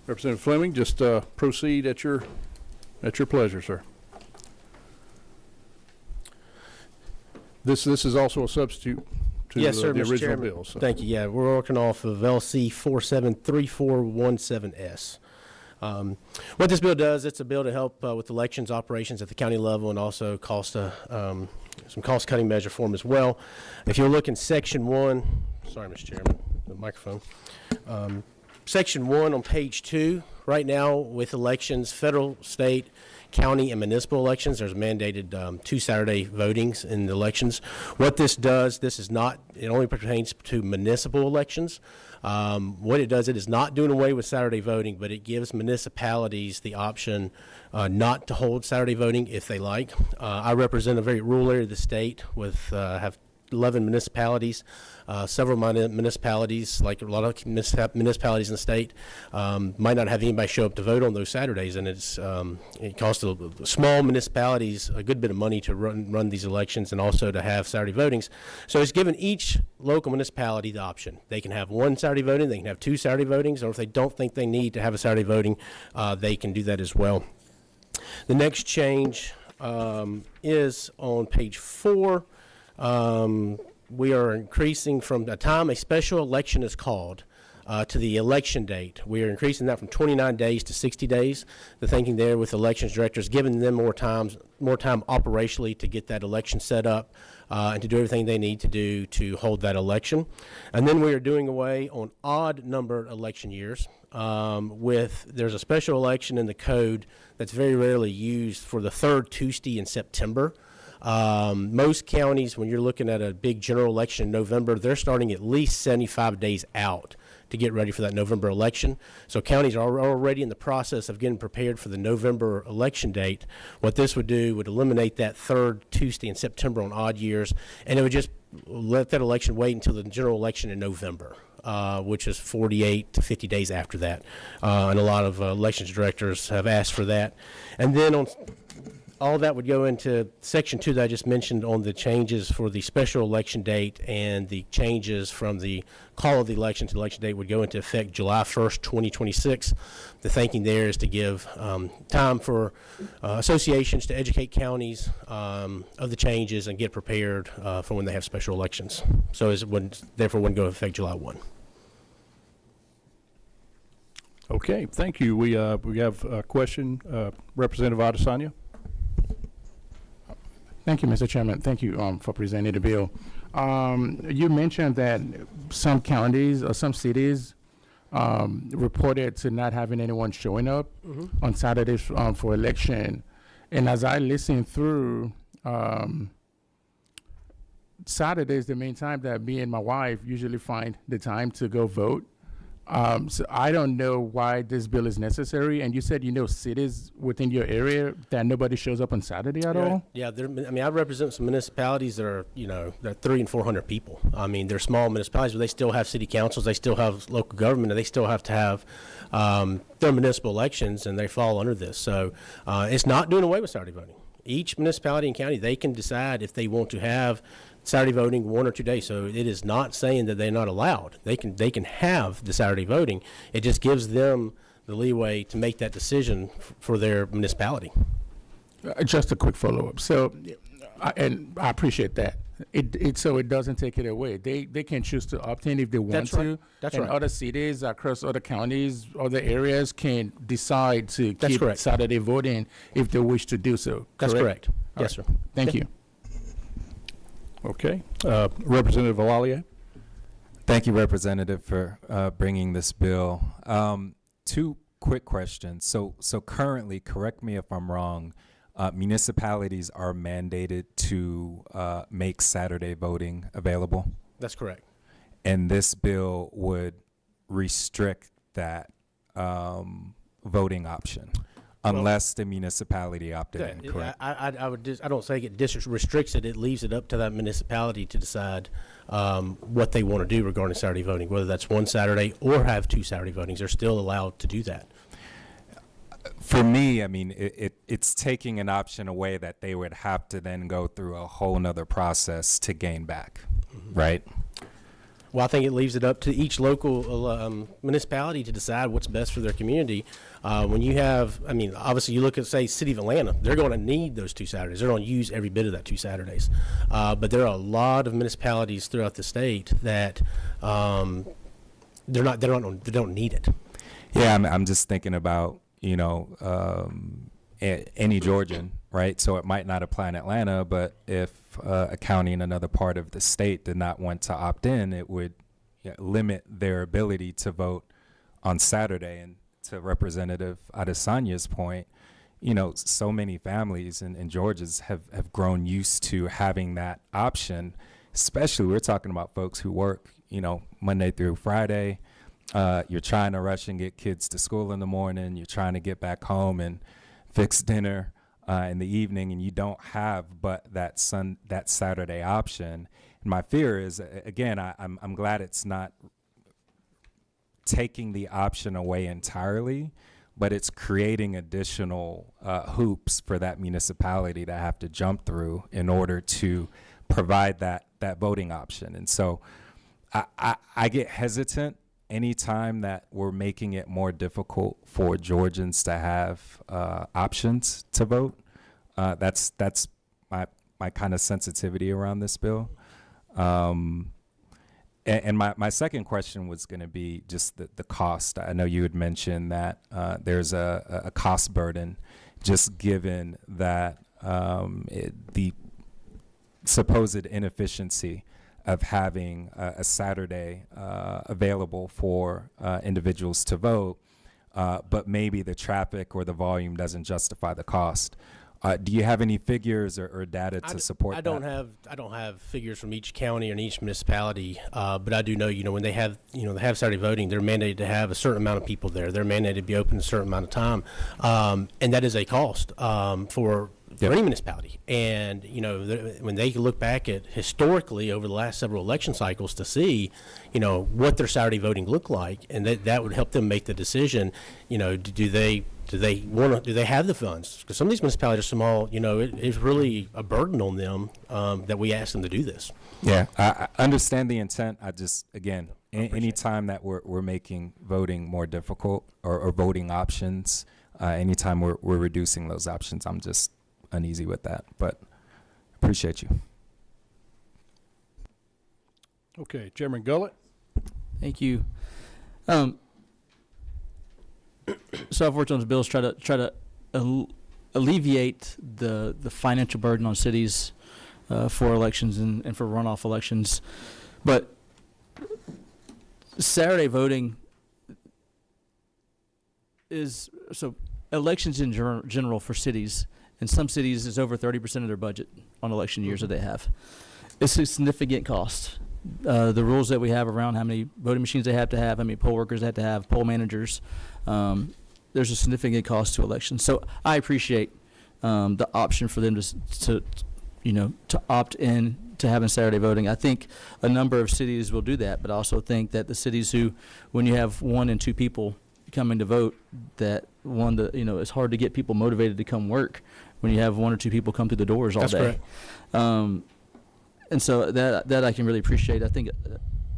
Representative Fleming, just proceed at your pleasure, sir. This is also a substitute to yes, sir, the Mr. original Chairman. bill. So. Thank you. Yeah, we're working off of LC 473417S. What this bill does, it's a bill to help with elections operations at the county level and also some cost-cutting measure for them as well. If you look in Section 1, sorry, Mr. Chairman, the microphone. Section 1 on page 2, right now with elections, federal, state, county, and municipal elections, there's mandated 2 Saturday votings in the elections. What this does, it only pertains to municipal elections. What it does, it is not doing away with Saturday voting, but it gives municipalities the option not to hold Saturday voting if they like. I represent a very rural area of the state have 11 municipalities. Several municipalities, like a lot of municipalities in the state, might not have anybody show up to vote on those Saturdays, and it costs small municipalities a good bit of money to run these elections and also to have Saturday votings. So it's given each local municipality the option. They can have 1 Saturday voting, they can have 2 Saturday votings, or if they don't think they need to have a Saturday voting, they can do that as well. The next change is on page 4. We are increasing from the time a special election is called to the election date. We are increasing that from 29 days to 60 days. The thinking there with elections directors, giving them more time operationally to get that election set up and to do everything they need to do to hold that election. And then we are doing away on odd numbered election years. There's a special election in the code that's very rarely used for the 3rd Tuesday in September. Most counties, when you're looking at a big general election in November, they're starting at least 75 days out to get ready for that November election. So counties are already in the process of getting prepared for the November election date. What this would do would eliminate that third Tuesday in September on odd years, and it would just let that election wait until the general election in November, which is 48 to 50 days after that. And a lot of elections directors have asked for that. And then on all that would go into Section 2 that I just mentioned on the changes for the special election date, and the changes from the call of the election to the election date would go into effect July 1st, 2026. The thinking there is to give time for associations to educate counties of the changes and get prepared for when they have special elections. So therefore wouldn't go into effect July 1. Okay, thank you. We have a question, Representative Adesanya. Thank you, Mr. Chairman. Thank you for presenting the bill. You mentioned that some counties or some cities reported to not having anyone showing up on Saturdays for election. And as I listen through, Saturday is the main time that me and my wife usually find the time to go vote. So I don't know why this bill is necessary. And you said, cities within your area that nobody shows up on Saturday at all? Yeah, I represent some municipalities that are, they're 300 and 400 people. I mean, they're small municipalities, but they still have city councils, they still have local government, and they still have to have their municipal elections, and they fall under this. So it's not doing away with Saturday voting. Each municipality and county, they can decide if they want to have Saturday voting 1 or 2 days. So it is not saying that they're not allowed. They can have the Saturday voting. It just gives them the leeway to make that decision for their municipality. Just a quick follow-up. So, and I appreciate that. So it doesn't take it away. They can choose to opt in if they want to. That's and right. Other cities across other counties, other areas can decide to keep Saturday voting if they wish to do so. That's correct. All Yes, right. sir. Thank you. Okay. Representative Alalia. Thank you, Representative, for bringing this bill. 2 quick questions. So currently, correct me if I'm wrong, municipalities are mandated to make Saturday voting available? That's correct. And this bill would restrict that voting option unless the municipality opted in, correct? I don't say it restricts it. It leaves it up to that municipality to decide what they want to do regarding Saturday voting, whether that's one Saturday or have 2 Saturday votings. They're still allowed to do that. For me, I mean, it's taking an option away that they would have to then go through a whole nother process to gain back, right? Well, I think it leaves it up to each local municipality to decide what's best for their community. When you have, obviously you look at, say, City of Atlanta, they're going to need those 2 Saturdays. They're going to use every bit of that 2 Saturdays. But there are a lot of municipalities throughout the state that they don't need it. Yeah, I'm just thinking about, any Georgian, right? So it might not apply in Atlanta, but if a county in another part of the state did not want to opt in, it would limit their ability to vote on Saturday. And to Representative Adesanya's point, so many families in Georgia's have grown used to having that option, especially we're talking about folks who work, Monday through Friday. You're trying to rush and get kids to school in the morning. You're trying to get back home and fix dinner in the evening, and you don't have but that Saturday option. And my fear is, again, I'm glad it's not taking the option away entirely, but it's creating additional hoops for that municipality to have to jump through in order to provide that voting option. And so I get hesitant anytime that we're making it more difficult for Georgians to have options to vote. That's my kind of sensitivity around this bill. And my second question was going to be just the cost. I know you had mentioned that there's a cost burden, just given that the supposed inefficiency of having a Saturday available for individuals to vote, but maybe the traffic or the volume doesn't justify the cost. Do you have any figures or data to support I that? don't have figures from each county and each municipality, but I do know, when they have Saturday voting, they're mandated to have a certain amount of people there. They're mandated to be open a certain amount of time, and that is a cost for any municipality. And when they look back at historically over the last several election cycles to see, what their Saturday voting looked like, and that would help them make the decision. Do they have the funds? Because some of these municipalities are small. It's really a burden on them that we ask them to do this. Yeah, I understand the intent. I just, again, any time that we're making voting more difficult or voting options, anytime we're reducing those options, I'm just uneasy with that. But appreciate you. Okay, Chairman Gullett. Thank you. So I've worked on the bills try to alleviate the financial burden on cities for elections and for runoff elections, but Saturday voting is so elections in general for cities. In some cities, is over 30% of their budget on election years that they have. It's a significant cost. The rules that we have around how many voting machines they have to have, how many poll workers they have to have, poll managers, there's a significant cost to elections. So I appreciate the option for them to opt in to having Saturday voting. I think a number of cities will do that, but I also think that the cities who, when you have 1 and 2 people coming to vote, that it's hard to get people motivated to come work when you have 1 or 2 people come through the doors all day. And so that I can really appreciate. I think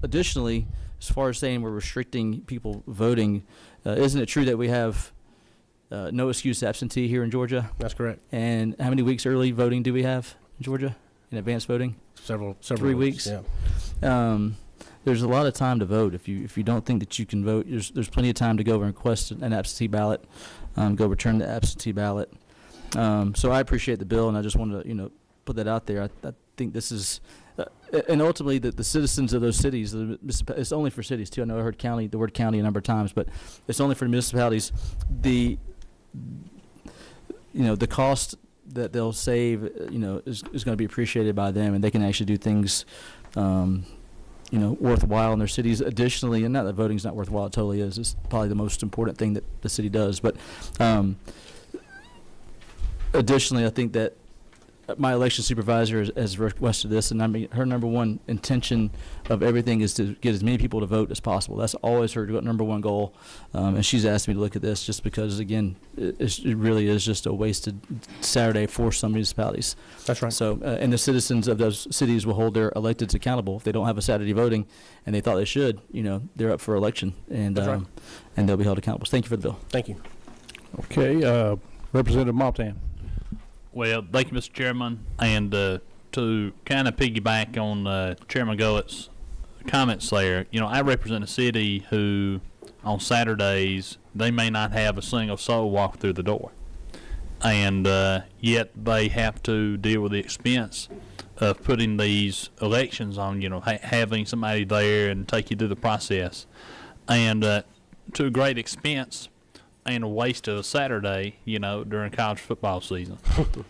additionally, as far as saying we're restricting people voting, isn't it true that we have no excuse absentee here in Georgia? That's correct. And how many weeks early voting do we have in Georgia in advance voting? Several 3 weeks. Yeah. There's a lot of time to vote. If you don't think that you can vote, there's plenty of time to go and request an absentee ballot, go return the absentee ballot. So I appreciate the bill, and I just wanted to put that out there. I think this is, and ultimately the citizens of those cities. It's only for cities too. I know I heard the word county a number of times, but it's only for municipalities. The cost that they'll save, is going to be appreciated by them, and they can actually do things, worthwhile in their cities. Additionally, and not that voting's not worthwhile, it totally is. It's probably the most important thing that the city does. But additionally, I think that my election supervisor has requested this, and her number one intention of everything is to get as many people to vote as possible. That's always her number one goal, and she's asked me to look at this just because, again, it really is just a wasted Saturday for some municipalities. That's right. So, and the citizens of those cities will hold their electeds accountable. If they don't have a Saturday voting, and they thought they should, they're up for election, and That's right. And they'll be held accountable. Thank you for the bill. Thank you. Okay, Representative Maltan. Well, thank you, Mr. Chairman. And to kind of piggyback on Chairman Gullett's comments there, I represent a city who, on Saturdays, they may not have a single soul walk through the door. And yet they have to deal with the expense of putting these elections on, having somebody there and take you through the process. And to a great expense, and a waste of a Saturday, during college football season.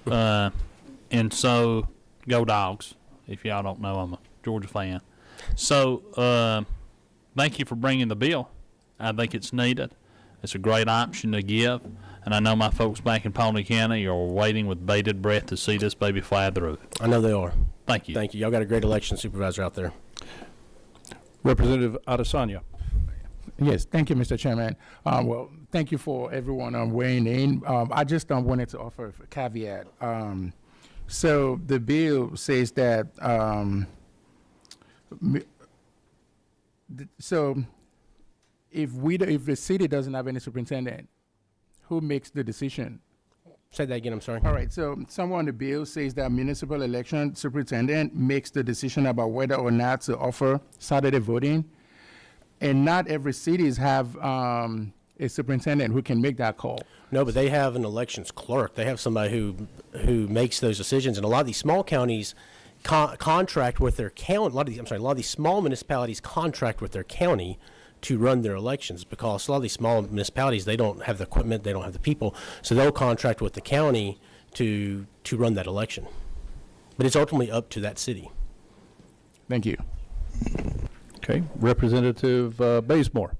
And so, go Dogs. If y'all don't know, I'm a Georgia fan. So, thank you for bringing the bill. I think it's needed. It's a great option to give. And I know my folks back in Pawnee County are waiting with bated breath to see this baby fly through. I know they are. Thank you. Thank you. Y'all got a great election supervisor out there. Representative Adesanya. Yes, thank you, Mr. Chairman. Well, thank you for everyone weighing in. I just wanted to offer a caveat. So the bill says that, so if the city doesn't have any superintendent, who makes the decision? Say that again, I'm sorry. All right, so somewhere in the bill says that municipal election superintendent makes the decision about whether or not to offer Saturday voting. And not every cities have a superintendent who can make that call. No, but they have an elections clerk. They have somebody who makes those decisions. And a lot of these small counties contract with their county. A lot of these small municipalities contract with their county to run their elections, because a lot of these small municipalities, they don't have the equipment, they don't have the people, so they'll contract with the county to run that election. But it's ultimately up to that city. Thank you. Okay, Representative Bazemore.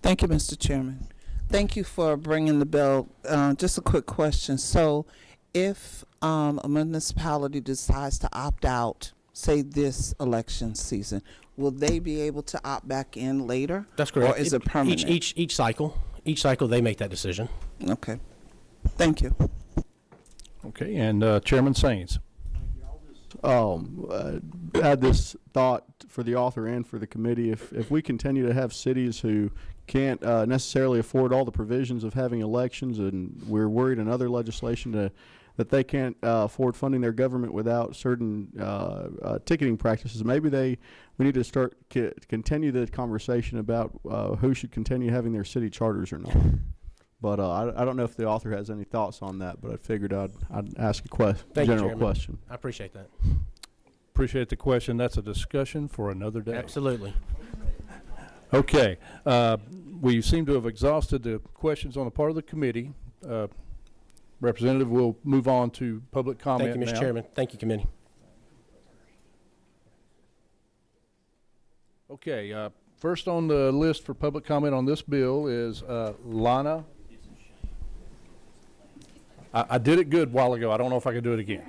Thank you, Mr. Chairman. Thank you for bringing the bill. Just a quick question. So if a municipality decides to opt out, say this election season, will they be able to opt back in later? That's correct. Or is it permanent? Each cycle they make that decision. Okay. Thank you. Okay, and Chairman Saines. Add this thought for the author and for the committee. If we continue to have cities who can't necessarily afford all the provisions of having elections, and we're worried in other legislation that they can't afford funding their government without certain ticketing practices, maybe we need to continue the conversation about who should continue having their city charters or not. But I don't know if the author has any thoughts on that, but I figured I'd ask a general question. I appreciate that. Appreciate the question. That's a discussion for another day. Absolutely. Okay. We seem to have exhausted the questions on the part of the committee. Representative, we'll move on to public comment Thank you, Mr. now. Chairman. Thank you, committee. Okay. First on the list for public comment on this bill is Lana. I did it good a while ago. I don't know if I can do it again.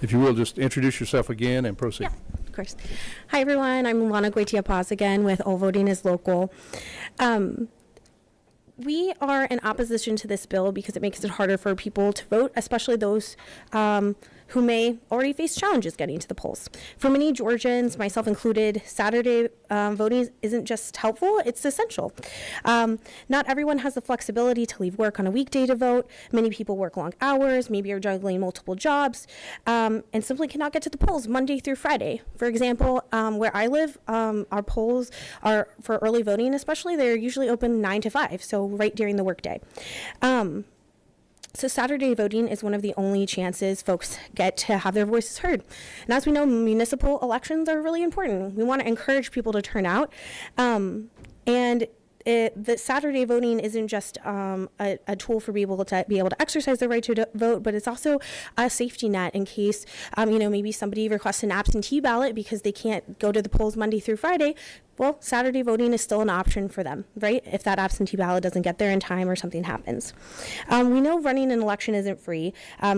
If you will, just introduce yourself again and proceed. Yeah, of course. Hi, everyone. I'm Lana Goitia Paz again with All Voting is Local. We are in opposition to this bill because it makes it harder for people to vote, especially those who may already face challenges getting to the polls. For many Georgians, myself included, Saturday voting isn't just helpful, it's essential. Not everyone has the flexibility to leave work on a weekday to vote. Many people work long hours, maybe are juggling multiple jobs, and simply cannot get to the polls Monday through Friday. For example, where I live, our polls are for early voting especially, they're usually open 9 to 5, so right during the workday. So Saturday voting is one of the only chances folks get to have their voices heard. And as we know, municipal elections are really important. We want to encourage people to turn out. The Saturday voting isn't just a tool for people to be able to exercise their right to vote, but it's also a safety net in case, maybe somebody requests an absentee ballot because they can't go to the polls Monday through Friday. Well, Saturday voting is still an option for them, right? If that absentee ballot doesn't get there in time or something happens. We know running an election isn't free.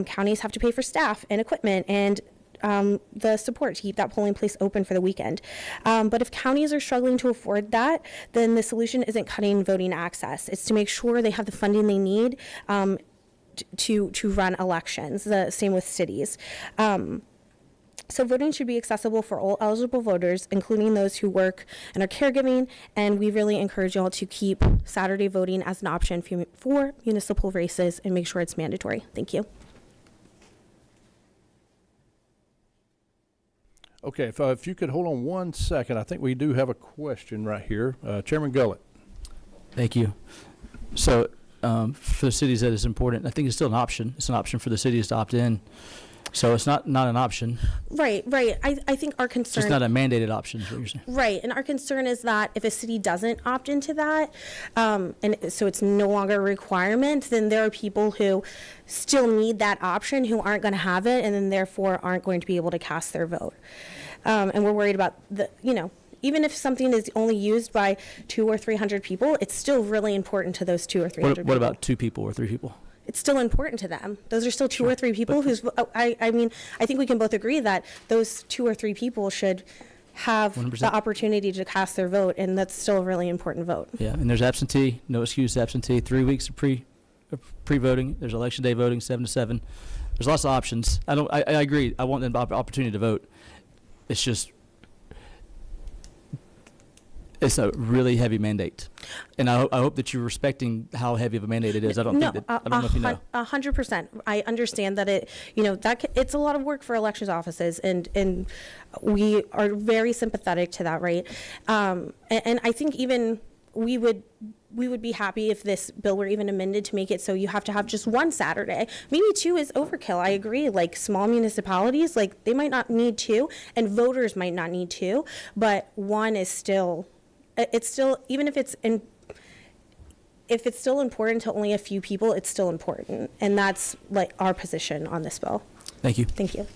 Counties have to pay for staff and equipment and the support to keep that polling place open for the weekend. But if counties are struggling to afford that, then the solution isn't cutting voting access. It's to make sure they have the funding they need to run elections. The same with cities. So voting should be accessible for all eligible voters, including those who work and are caregiving, and we really encourage y'all to keep Saturday voting as an option for municipal races and make sure it's mandatory. Thank you. Okay, if you could hold on 1 second, I think we do have a question right here. Chairman Gullett. Thank you. So for the cities that is important, I think it's still an option. It's an option for the cities to opt in. So it's not an option. Right. I think our concern... It's just not a mandated option is what you're saying. Right, and our concern is that if a city doesn't opt into that, and so it's no longer a requirement, then there are people who still need that option who aren't going to have it, and then therefore aren't going to be able to cast their vote. And we're worried about even if something is only used by 200 or 300 people, it's still really important to those 200 or 300 people. What about 2 people or 3 people? It's still important to them. Those are still 2 or 3 people whose, I think we can both agree that those 2 or 3 people should have 100%. the opportunity to cast their vote, and that's still a really important vote. Yeah, and there's absentee, no excuse absentee, 3 weeks of pre-voting. There's election day voting, 7 to 7. There's lots of options. I agree. I want an opportunity to vote. It's just, it's a really heavy mandate, and I hope that you're respecting how heavy of a mandate it is. I don't know if you know. 100%. I understand that it's a lot of work for elections offices, and we are very sympathetic to that, right? And I think even we would be happy if this bill were even amended to make it so you have to have just 1 Saturday. Maybe 2 is overkill. I agree. Like small municipalities, they might not need 2, and voters might not need 2, but 1 is still. It's still, even if it's if it's still important to only a few people, it's still important. And that's like our position on this bill. Thank you. Thank you.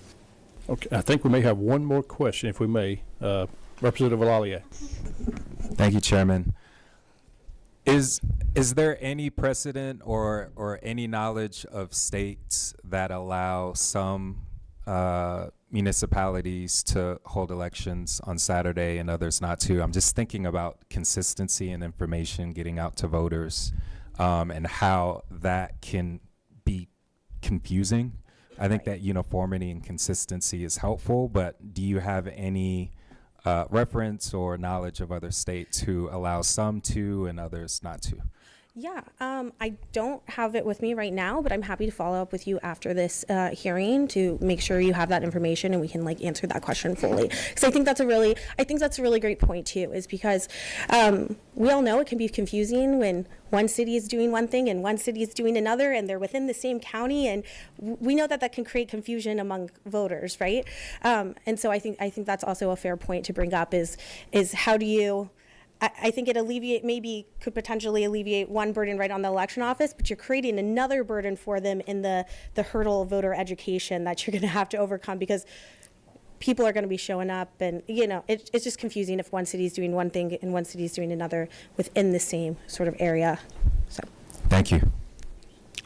Okay, I think we may have one more question, if we may. Representative Alalia. Thank you, Chairman. Is there any precedent or any knowledge of states that allow some municipalities to hold elections on Saturday and others not to? I'm just thinking about consistency and information getting out to voters, and how that can be confusing. I think that uniformity and consistency is helpful, but do you have any reference or knowledge of other states who allow some to and others not to? Yeah, I don't have it with me right now, but I'm happy to follow up with you after this hearing to make sure you have that information and we can like answer that question fully. Because I think that's a really great point too, is because we all know it can be confusing when one city is doing one thing and one city is doing another, and they're within the same county, and we know that that can create confusion among voters, right? And so I think that's also a fair point to bring up is how do you. I think it could potentially alleviate one burden right on the election office, but you're creating another burden for them in the hurdle of voter education that you're going to have to overcome, because people are going to be showing up, and it's just confusing if one city is doing one thing and one city is doing another within the same sort of area. So, thank you.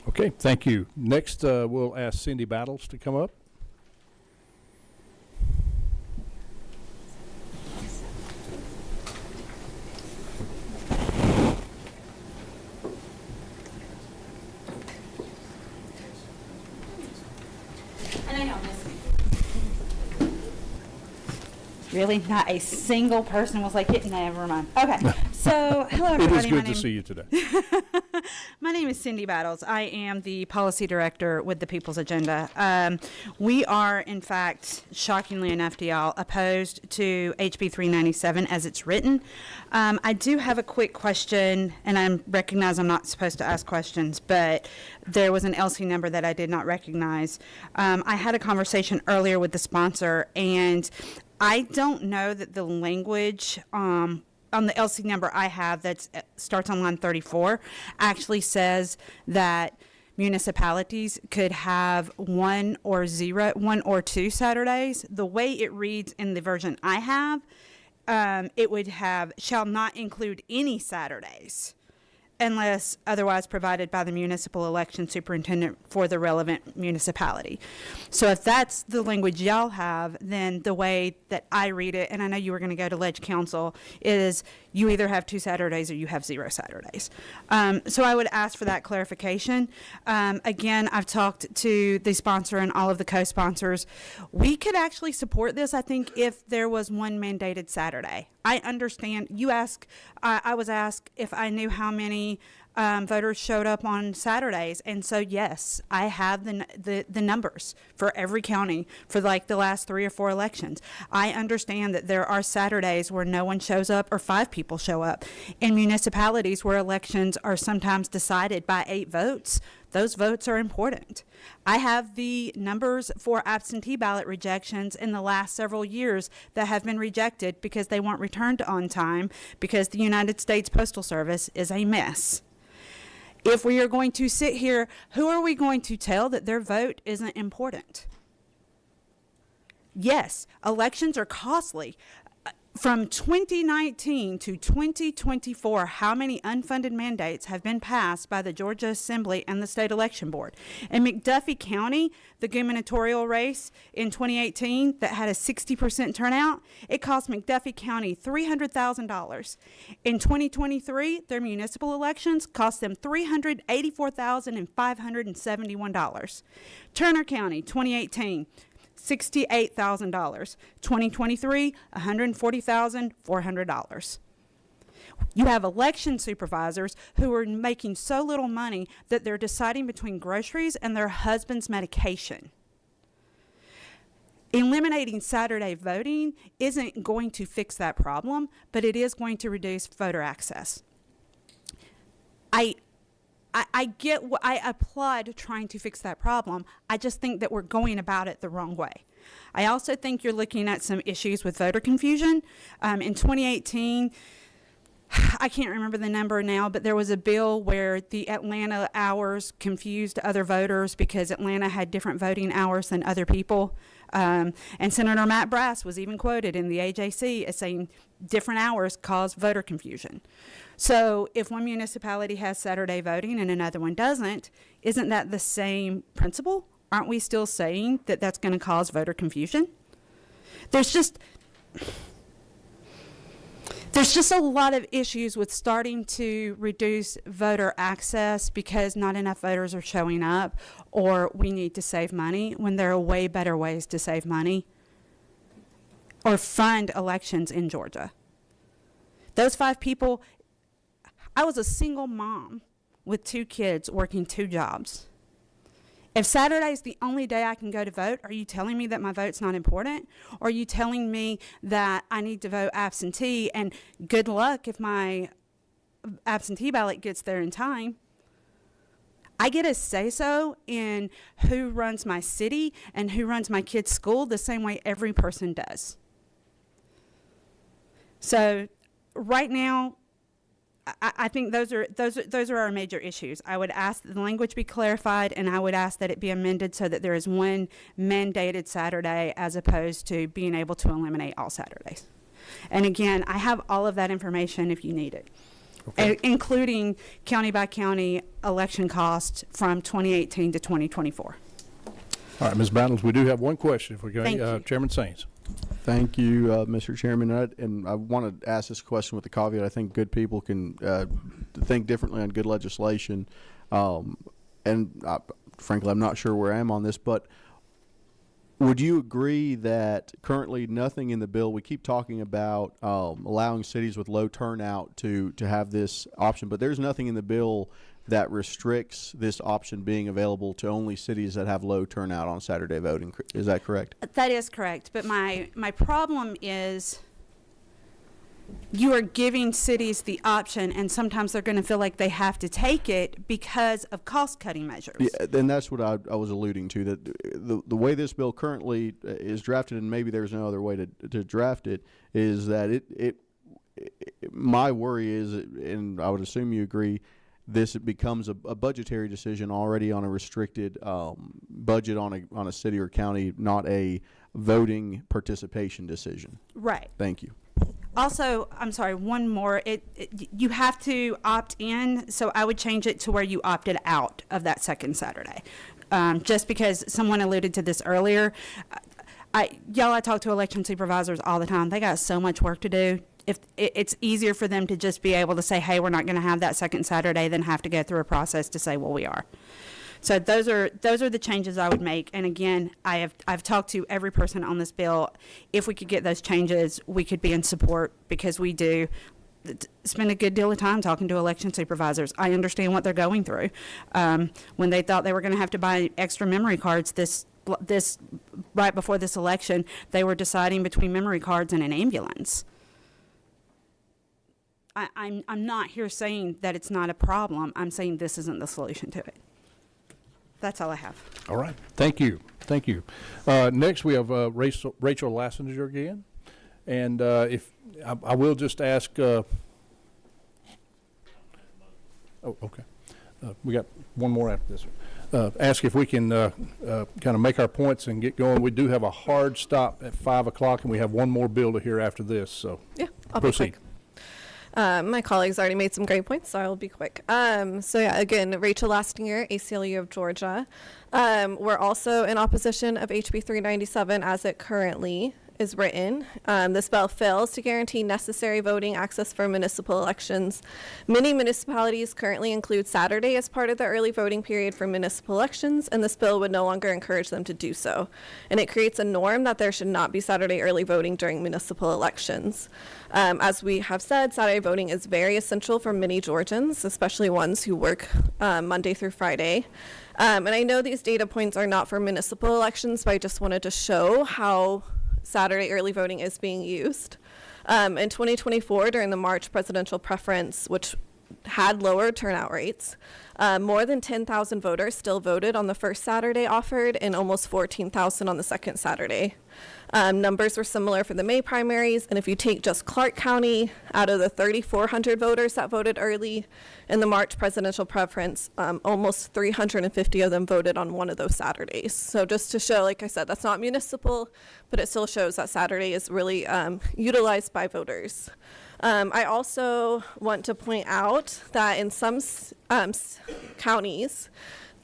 Okay, thank you. Next, we'll ask Cindy Battles to come up. Really, not a single person was like, never mind. Okay, so hello everybody. It is good to see you today. My name is Cindy Battles. I am the policy director with the People's Agenda. We are, in fact, shockingly enough to y'all, opposed to HB 397 as it's written. I do have a quick question, and I recognize I'm not supposed to ask questions, but there was an LC number that I did not recognize. I had a conversation earlier with the sponsor, and I don't know that the language on the LC number I have that starts on line 34 actually says that municipalities could have one or two Saturdays. The way it reads in the version I have, it would have shall not include any Saturdays unless otherwise provided by the municipal election superintendent for the relevant municipality. So if that's the language y'all have, then the way that I read it, and I know you were going to go to Ledge Council, is you either have 2 Saturdays or you have 0 Saturdays. So I would ask for that clarification. Again, I've talked to the sponsor and all of the co-sponsors. We could actually support this, I think, if there was one mandated Saturday. I understand. I was asked if I knew how many voters showed up on Saturdays, and so yes, I have the numbers for every county for like the last 3 or 4 elections. I understand that there are Saturdays where no one shows up or 5 people show up. In municipalities where elections are sometimes decided by 8 votes, those votes are important. I have the numbers for absentee ballot rejections in the last several years that have been rejected because they weren't returned on time because the United States Postal Service is a mess. If we are going to sit here, who are we going to tell that their vote isn't important? Yes, elections are costly. From 2019 to 2024, how many unfunded mandates have been passed by the Georgia Assembly and the State Election Board? In McDuffie County, the gubernatorial race in 2018 that had a 60% turnout, it cost McDuffie County $300,000. In 2023, their municipal elections cost them $384,571. Turner County, 2018, $68,000. 2023, $140,400. You have election supervisors who are making so little money that they're deciding between groceries and their husband's medication. Eliminating Saturday voting isn't going to fix that problem, but it is going to reduce voter access. I applaud trying to fix that problem. I just think that we're going about it the wrong way. I also think you're looking at some issues with voter confusion. In 2018, I can't remember the number now, but there was a bill where the Atlanta hours confused other voters because Atlanta had different voting hours than other people. And Senator Matt Brass was even quoted in the AJC as saying different hours cause voter confusion. So if one municipality has Saturday voting and another one doesn't, isn't that the same principle? Aren't we still saying that that's going to cause voter confusion? There's just a lot of issues with starting to reduce voter access because not enough voters are showing up, or we need to save money when there are way better ways to save money or fund elections in Georgia. Those 5 people, I was a single mom with 2 kids working 2 jobs. If Saturday is the only day I can go to vote, are you telling me that my vote's not important? Or are you telling me that I need to vote absentee and good luck if my absentee ballot gets there in time? I get a say-so in who runs my city and who runs my kid's school the same way every person does. So right now, I think those are our major issues. I would ask that the language be clarified, and I would ask that it be amended so that there is one mandated Saturday as opposed to being able to eliminate all Saturdays. And again, I have all of that information if you need it, including county by county election costs from 2018 to 2024. All right, Ms. Battles, we do have one question if we're Thank going. you. Chairman Sains. Thank you, Mr. Chairman. And I want to ask this question with the caveat. I think good people can think differently on good legislation. Frankly, I'm not sure where I am on this, but would you agree that currently nothing in the bill, we keep talking about allowing cities with low turnout to have this option, but there's nothing in the bill that restricts this option being available to only cities that have low turnout on Saturday voting. Is that correct? That is correct. But my problem is you are giving cities the option, and sometimes they're going to feel like they have to take it because of cost-cutting measures. Yeah, and that's what I was alluding to, that the way this bill currently is drafted, and maybe there's no other way to draft it, is that my worry is, and I would assume you agree, this becomes a budgetary decision already on a restricted budget on a city or county, not a voting participation decision. Right. Thank you. Also, I'm sorry, one more. You have to opt in, so I would change it to where you opted out of that second Saturday. Just because someone alluded to this earlier. I talk to election supervisors all the time. They got so much work to do. If it's easier for them to just be able to say, hey, we're not going to have that second Saturday, than have to go through a process to say, well, we are. So those are the changes I would make. And again, I've talked to every person on this bill. If we could get those changes, we could be in support, because we do spend a good deal of time talking to election supervisors. I understand what they're going through. When they thought they were going to have to buy extra memory cards this right before this election, they were deciding between memory cards and an ambulance. I'm not here saying that it's not a problem. I'm saying this isn't the solution to it. That's all I have. All right. Thank you. Thank you. Next, we have Rachel Lassinger again. And if I will just ask. Oh, okay. We got one more after this one. Ask if we can kind of make our points and get going. We do have a hard stop at 5 o'clock, and we have one more bill to hear after this. So Yeah, I'll proceed. be quick. My colleagues already made some great points, so I'll be quick. So yeah, again, Rachel Lastinger, ACLU of Georgia. We're also in opposition of HB 397 as it currently is written. This bill fails to guarantee necessary voting access for municipal elections. Many municipalities currently include Saturday as part of the early voting period for municipal elections, and this bill would no longer encourage them to do so. And it creates a norm that there should not be Saturday early voting during municipal elections. As we have said, Saturday voting is very essential for many Georgians, especially ones who work Monday through Friday. And I know these data points are not for municipal elections, but I just wanted to show how Saturday early voting is being used. In 2024, during the March presidential preference, which had lower turnout rates. More than 10,000 voters still voted on the first Saturday offered, and almost 14,000 on the second Saturday. Numbers were similar for the May primaries, and if you take just Clark County, out of the 3,400 voters that voted early in the March presidential preference, almost 350 of them voted on one of those Saturdays. So just to show, like I said, that's not municipal, but it still shows that Saturday is really utilized by voters. I also want to point out that in some counties,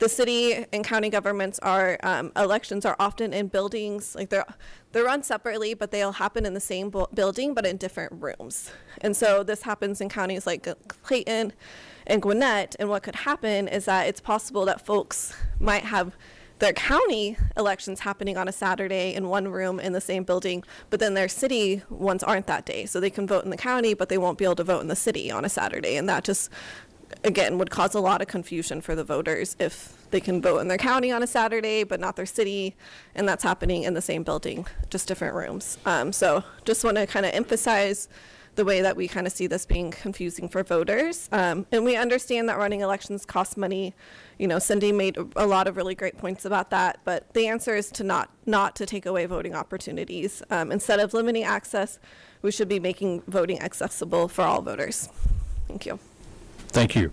the city and county governments are elections are often in buildings, like they're run separately, but they'll happen in the same building, but in different rooms. And so this happens in counties like Clayton and Gwinnett. And what could happen is that it's possible that folks might have their county elections happening on a Saturday in one room in the same building, but then their city ones aren't that day. So they can vote in the county, but they won't be able to vote in the city on a Saturday. And that just, again, would cause a lot of confusion for the voters if they can vote in their county on a Saturday, but not their city, and that's happening in the same building, just different rooms. So just want to kind of emphasize the way that we kind of see this being confusing for voters. And we understand that running elections costs money. You know, Cindy made a lot of really great points about that, but the answer is to not to take away voting opportunities. Instead of limiting access, we should be making voting accessible for all voters. Thank you. Thank you.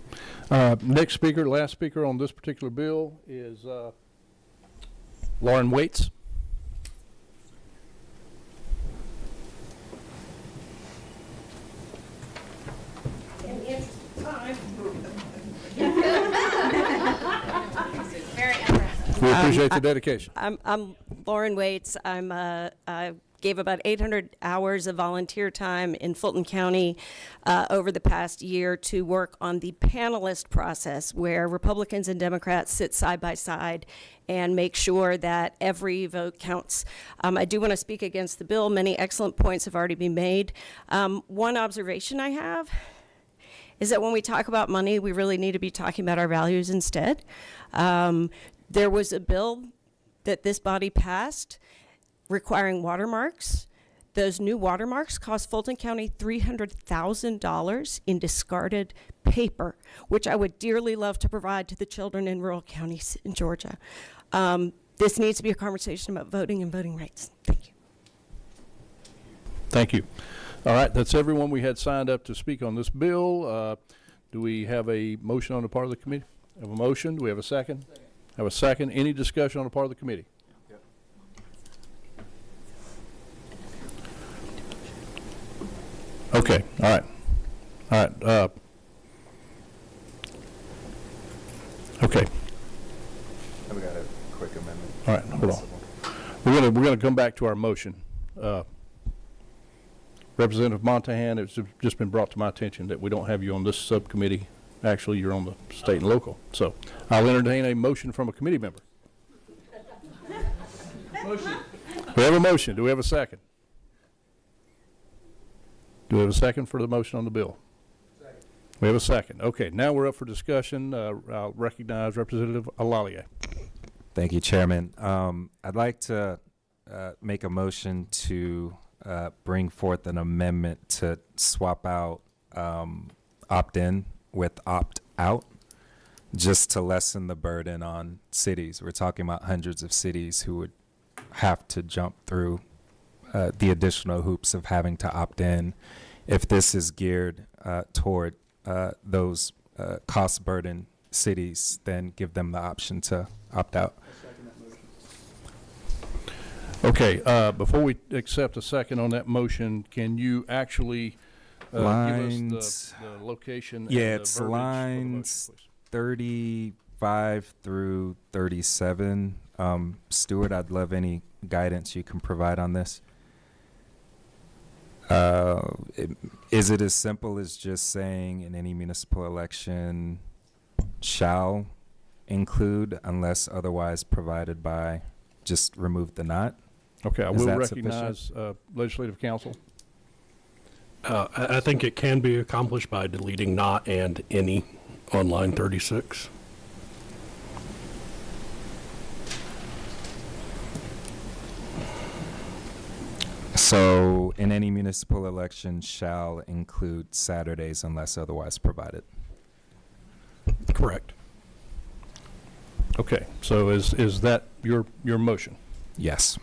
Next speaker, last speaker on this particular bill is Lauren Waits. We appreciate the dedication. I'm Lauren Waits. I gave about 800 hours of volunteer time in Fulton County over the past year to work on the panelist process, where Republicans and Democrats sit side by side and make sure that every vote counts. I do want to speak against the bill. Many excellent points have already been made. One observation I have is that when we talk about money, we really need to be talking about our values instead. There was a bill that this body passed requiring watermarks. Those new watermarks cost Fulton County $300,000 in discarded paper, which I would dearly love to provide to the children in rural counties in Georgia. This needs to be a conversation about voting and voting rights. Thank you. Thank you. All right, that's everyone we had signed up to speak on this bill. Do we have a motion on the part of the committee? Have a motion? Do we have a second? Have a second. Any discussion on the part of the committee? Okay, all right. All right. Okay. We got a quick amendment. All right, hold on. We're gonna come back to our motion. Representative Montahan, it's just been brought to my attention that we don't have you on this subcommittee. Actually, you're on the state and local. So I'll entertain a motion from a committee member. Motion. We have a motion. Do we have a second? Do we have a second for the motion on the bill? Second. We have a second. Okay, now we're up for discussion. I'll recognize Representative Alalia. Thank you, Chairman. I'd like to make a motion to bring forth an amendment to swap out opt-in with opt-out, just to lessen the burden on cities. We're talking about hundreds of cities who would have to jump through the additional hoops of having to opt in. If this is geared toward those cost burden cities, then give them the option to opt out. Okay, before we accept a second on that motion, can you actually give us the location? Yeah, and it's the lines 35 through 37. Stuart, I'd love any guidance you can provide on this. Is it as simple as just saying in any municipal election shall include unless otherwise provided by, just remove the not? Okay, I will recognize Legislative Counsel. I think it can be accomplished by deleting not and any on line 36. So in any municipal election shall include Saturdays unless otherwise provided. Correct. Okay, so is that your motion? Yes.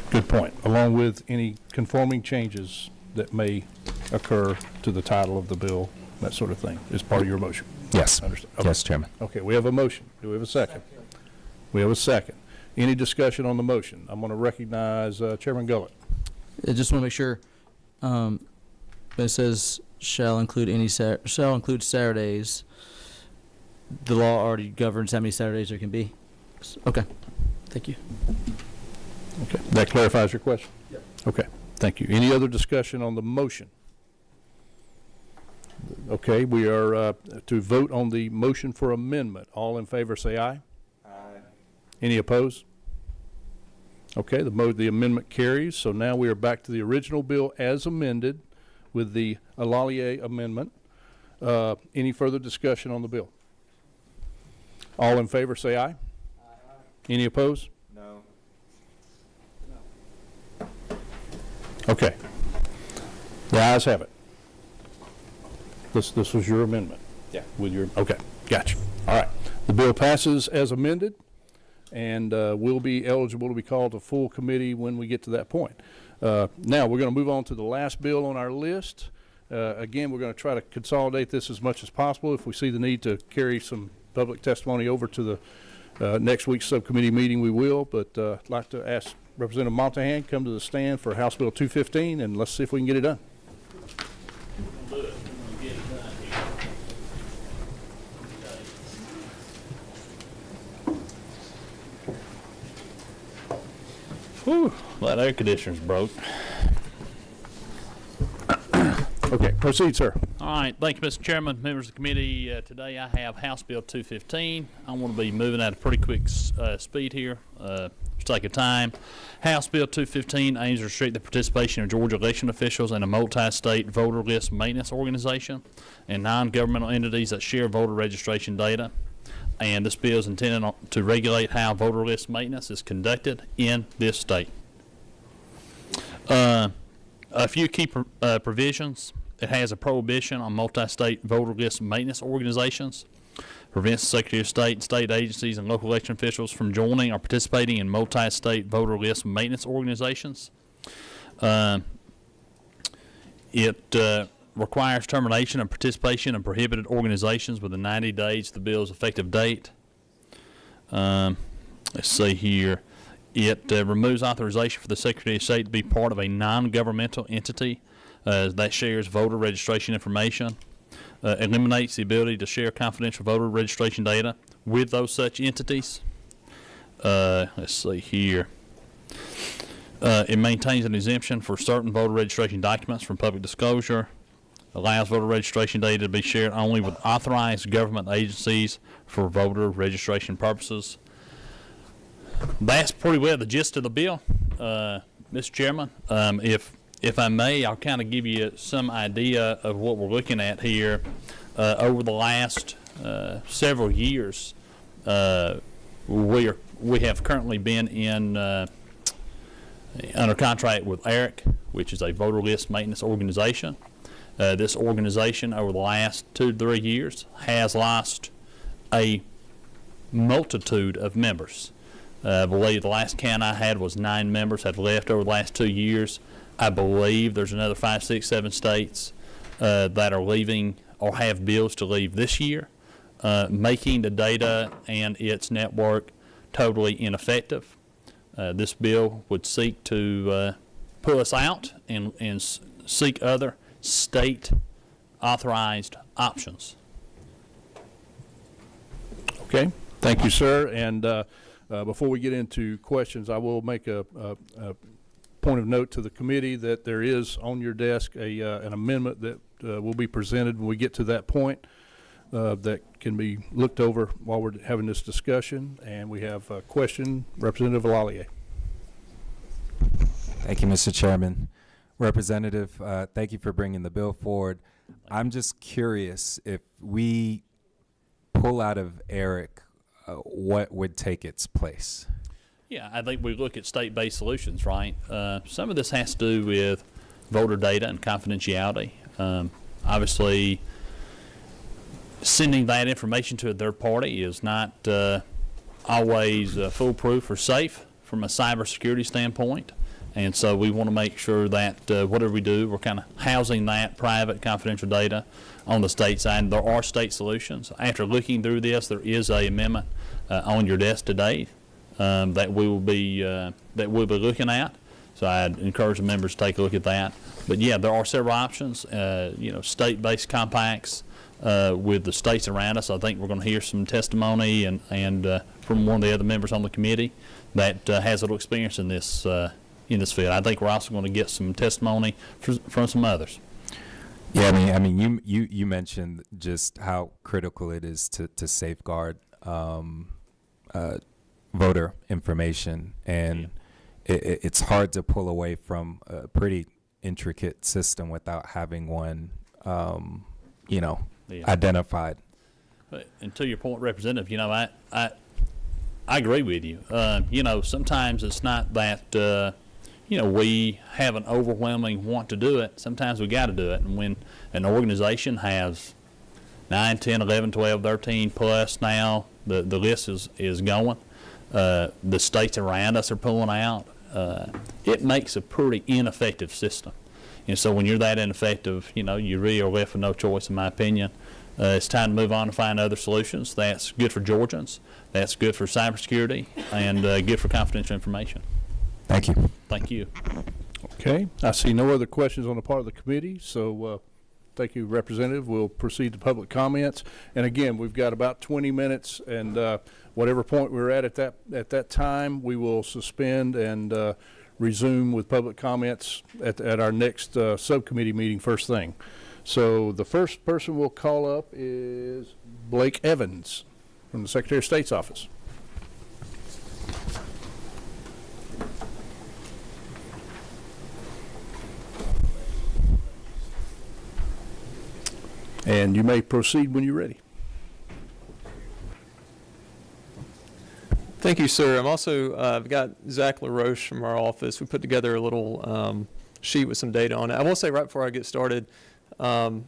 Good point. Along with any conforming changes that may occur to the title of the bill, that sort of thing, is part of your motion? Yes. Understood. Okay. Yes, Chairman. Okay, we have a motion. Do we have a second? We have a second. Any discussion on the motion? I'm going to recognize Chairman Gullett. I just want to make sure, it says shall include Saturdays. The law already governs how many Saturdays there can be. Okay, thank you. Okay, that clarifies your question? Yep. Okay, thank you. Any other discussion on the motion? Okay, we are to vote on the motion for amendment. All in favor say aye. Aye. Any opposed? Okay, the amendment carries. So now we are back to the original bill as amended with the Lallier amendment. Any further discussion on the bill? All in favor say aye. Aye. Any opposed? No. Okay. The ayes have it. This was your amendment? Yeah. With your, okay, gotcha. All right. The bill passes as amended and will be eligible to be called to full committee when we get to that point. Now we're going to move on to the last bill on our list. Again, we're going to try to consolidate this as much as possible. If we see the need to carry some public testimony over to the next week's subcommittee meeting, we will. But I'd like to ask Representative Montahan come to the stand for House Bill 215, and let's see if we can get it done. Whew, that air conditioner's broke. Okay, proceed, sir. All right, thank you, Mr. Chairman, members of the committee. Today I have House Bill 215. I want to be moving at a pretty quick speed here, for sake of time. House Bill 215 aims to restrict the participation of Georgia election officials in a multi-state voter list maintenance organization and non-governmental entities that share voter registration data. And this bill is intended to regulate how voter list maintenance is conducted in this state. A few key provisions. It has a prohibition on multi-state voter list maintenance organizations, prevents the Secretary of State and state agencies and local election officials from joining or participating in multi-state voter list maintenance organizations. It requires termination of participation in prohibited organizations within 90 days of the bill's effective date. Let's see here. It removes authorization for the Secretary of State to be part of a non-governmental entity that shares voter registration information. Eliminates the ability to share confidential voter registration data with those such entities. Let's see here. It maintains an exemption for certain voter registration documents from public disclosure. Allows voter registration data to be shared only with authorized government agencies for voter registration purposes. That's pretty well the gist of the bill, Mr. Chairman. If I may, I'll kind of give you some idea of what we're looking at here. Over the last several years, we have currently been in under contract with ERIC, which is a voter list maintenance organization. This organization, over the last 2 to 3 years, has lost a multitude of members. I believe the last count I had was 9 members have left over the last 2 years. I believe there's another 5, 6, 7 states that are leaving or have bills to leave this year, making the data and its network totally ineffective. This bill would seek to pull us out and seek other state authorized options. Okay, thank you, sir. And before we get into questions, I will make a point of note to the committee that there is on your desk an amendment that will be presented when we get to that point that can be looked over while we're having this discussion. And we have a question, Representative Lallier. Thank you, Mr. Chairman. Representative, thank you for bringing the bill forward. I'm just curious, if we pull out of ERIC, what would take its place? Yeah, I think we look at state-based solutions, right? Some of this has to do with voter data and confidentiality. Obviously, sending that information to a third party is not always foolproof or safe from a cybersecurity standpoint. And so we want to make sure that whatever we do, we're kind of housing that private, confidential data on the state side. And there are state solutions. After looking through this, there is an amendment on your desk today that we'll be looking at. So I'd encourage the members to take a look at that. But yeah, there are several options. State-based compacts with the states around us. I think we're going to hear some testimony and from one of the other members on the committee that has a little experience in this field. I think we're also going to get some testimony from some others. Yeah, I mean, you mentioned just how critical it is to safeguard voter information, and it's hard to pull away from a pretty intricate system without having one, identified. And to your point, Representative, I agree with you. Sometimes it's not that. We have an overwhelming want to do it. Sometimes we got to do it. And when an organization has 9, 10, 11, 12, 13 plus now, the list is going. The states around us are pulling out. It makes a pretty ineffective system. And so when you're that ineffective, you really are left with no choice, in my opinion. It's time to move on and find other solutions. That's good for Georgians. That's good for cybersecurity and good for confidential information. Thank you. Thank you. Okay. I see no other questions on the part of the committee, so thank you, Representative. We'll proceed to public comments. And again, we've got about 20 minutes, and whatever point we're at that time, we will suspend and resume with public comments at our next subcommittee meeting first thing. So the first person we'll call up is Blake Evans from the Secretary of State's office. And you may proceed when you're ready. Thank you, sir. I'm also, I've got Zach LaRoche from our office. We put together a little sheet with some data on it. I will say right before I get started, on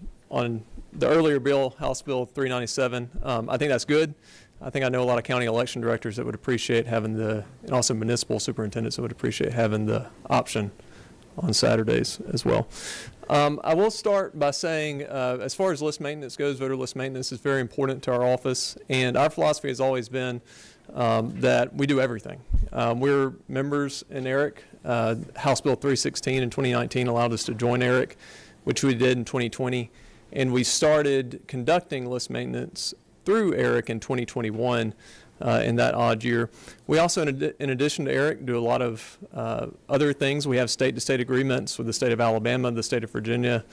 the earlier bill, House Bill 397, I think that's good. I think I know a lot of county election directors that would appreciate having and also municipal superintendents that would appreciate having the option on Saturdays as well. I will start by saying, as far as list maintenance goes, voter list maintenance is very important to our office, and our philosophy has always been that we do everything. We're members in ERIC. House Bill 316 in 2019 allowed us to join ERIC, which we did in 2020, and we started conducting list maintenance through ERIC in 2021. In that odd year. We also, in addition to ERIC, do a lot of other things. We have state-to-state agreements with the state of Alabama, the state of Virginia,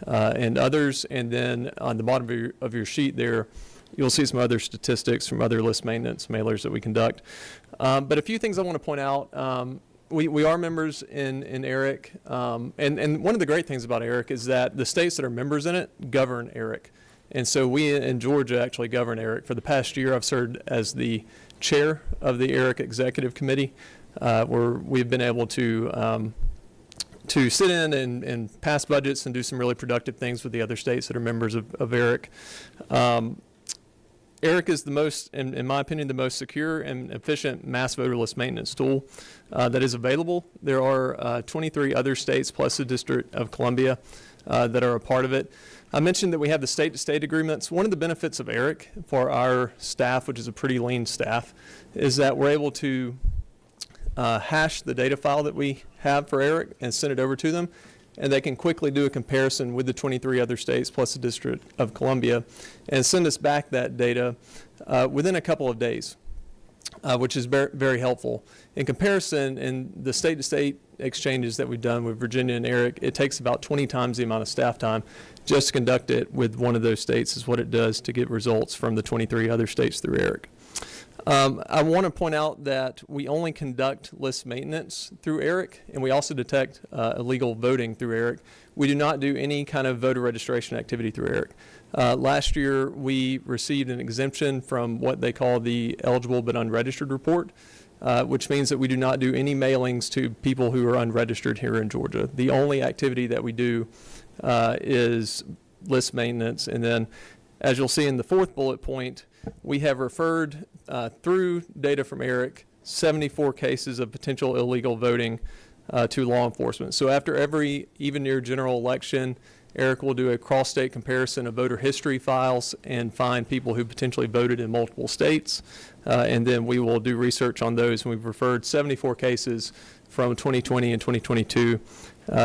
and others. And then on the bottom of your sheet there, you'll see some other statistics from other list maintenance mailers that we conduct. But a few things I want to point out. We are members in ERIC. And one of the great things about ERIC is that the states that are members in it govern ERIC. And so we in Georgia actually govern ERIC. For the past year, I've served as the chair of the ERIC Executive Committee, where we've been able to sit in and pass budgets and do some really productive things with the other states that are members of ERIC. ERIC is the most, in my opinion, the most secure and efficient mass voter list maintenance tool that is available. There are 23 other states plus the District of Columbia that are a part of it. I mentioned that we have the state-to-state agreements. One of the benefits of ERIC for our staff, which is a pretty lean staff, is that we're able to hash the data file that we have for ERIC and send it over to them, and they can quickly do a comparison with the 23 other states plus the District of Columbia and send us back that data within a couple of days, which is very, very helpful. In comparison, in the state-to-state exchanges that we've done with Virginia and ERIC, it takes about 20 times the amount of staff time just to conduct it with one of those states is what it does to get results from the 23 other states through ERIC. I want to point out that we only conduct list maintenance through ERIC, and we also detect illegal voting through ERIC. We do not do any kind of voter registration activity through ERIC. Last year, we received an exemption from what they call the eligible but unregistered report, which means that we do not do any mailings to people who are unregistered here in Georgia. The only activity that we do is list maintenance. And then, as you'll see in the fourth bullet point, we have referred through data from Eric 74 cases of potential illegal voting to law enforcement. So after every even-year general election, Eric will do a cross-state comparison of voter history files and find people who potentially voted in multiple states. And then we will do research on those. And we've referred 74 cases from 2020 and 2022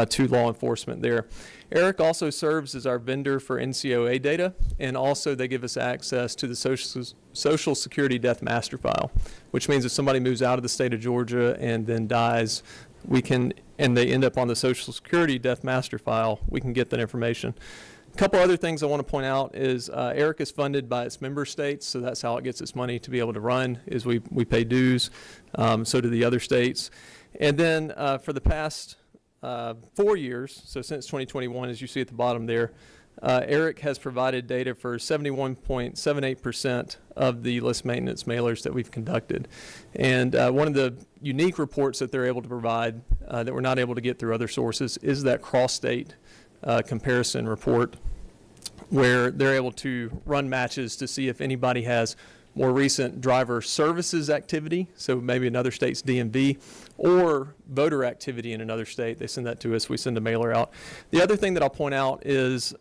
to law enforcement there. Eric also serves as our vendor for NCOA data, and also they give us access to the Social Security Death Master File, which means if somebody moves out of the state of Georgia and then dies, we can, and they end up on the Social Security Death Master File, we can get that information. A couple other things I want to point out is Eric is funded by its member states, so that's how it gets its money to be able to run, is we pay dues, so do the other states. And then for the past 4 years, so since 2021, as you see at the bottom there, Eric has provided data for 71.78% of the list maintenance mailers that we've conducted. And one of the unique reports that they're able to provide that we're not able to get through other sources is that cross-state comparison report, where they're able to run matches to see if anybody has more recent driver services activity, so maybe another state's DMV, or voter activity in another state. They send that to us. We send a mailer out. The other thing that I'll point out is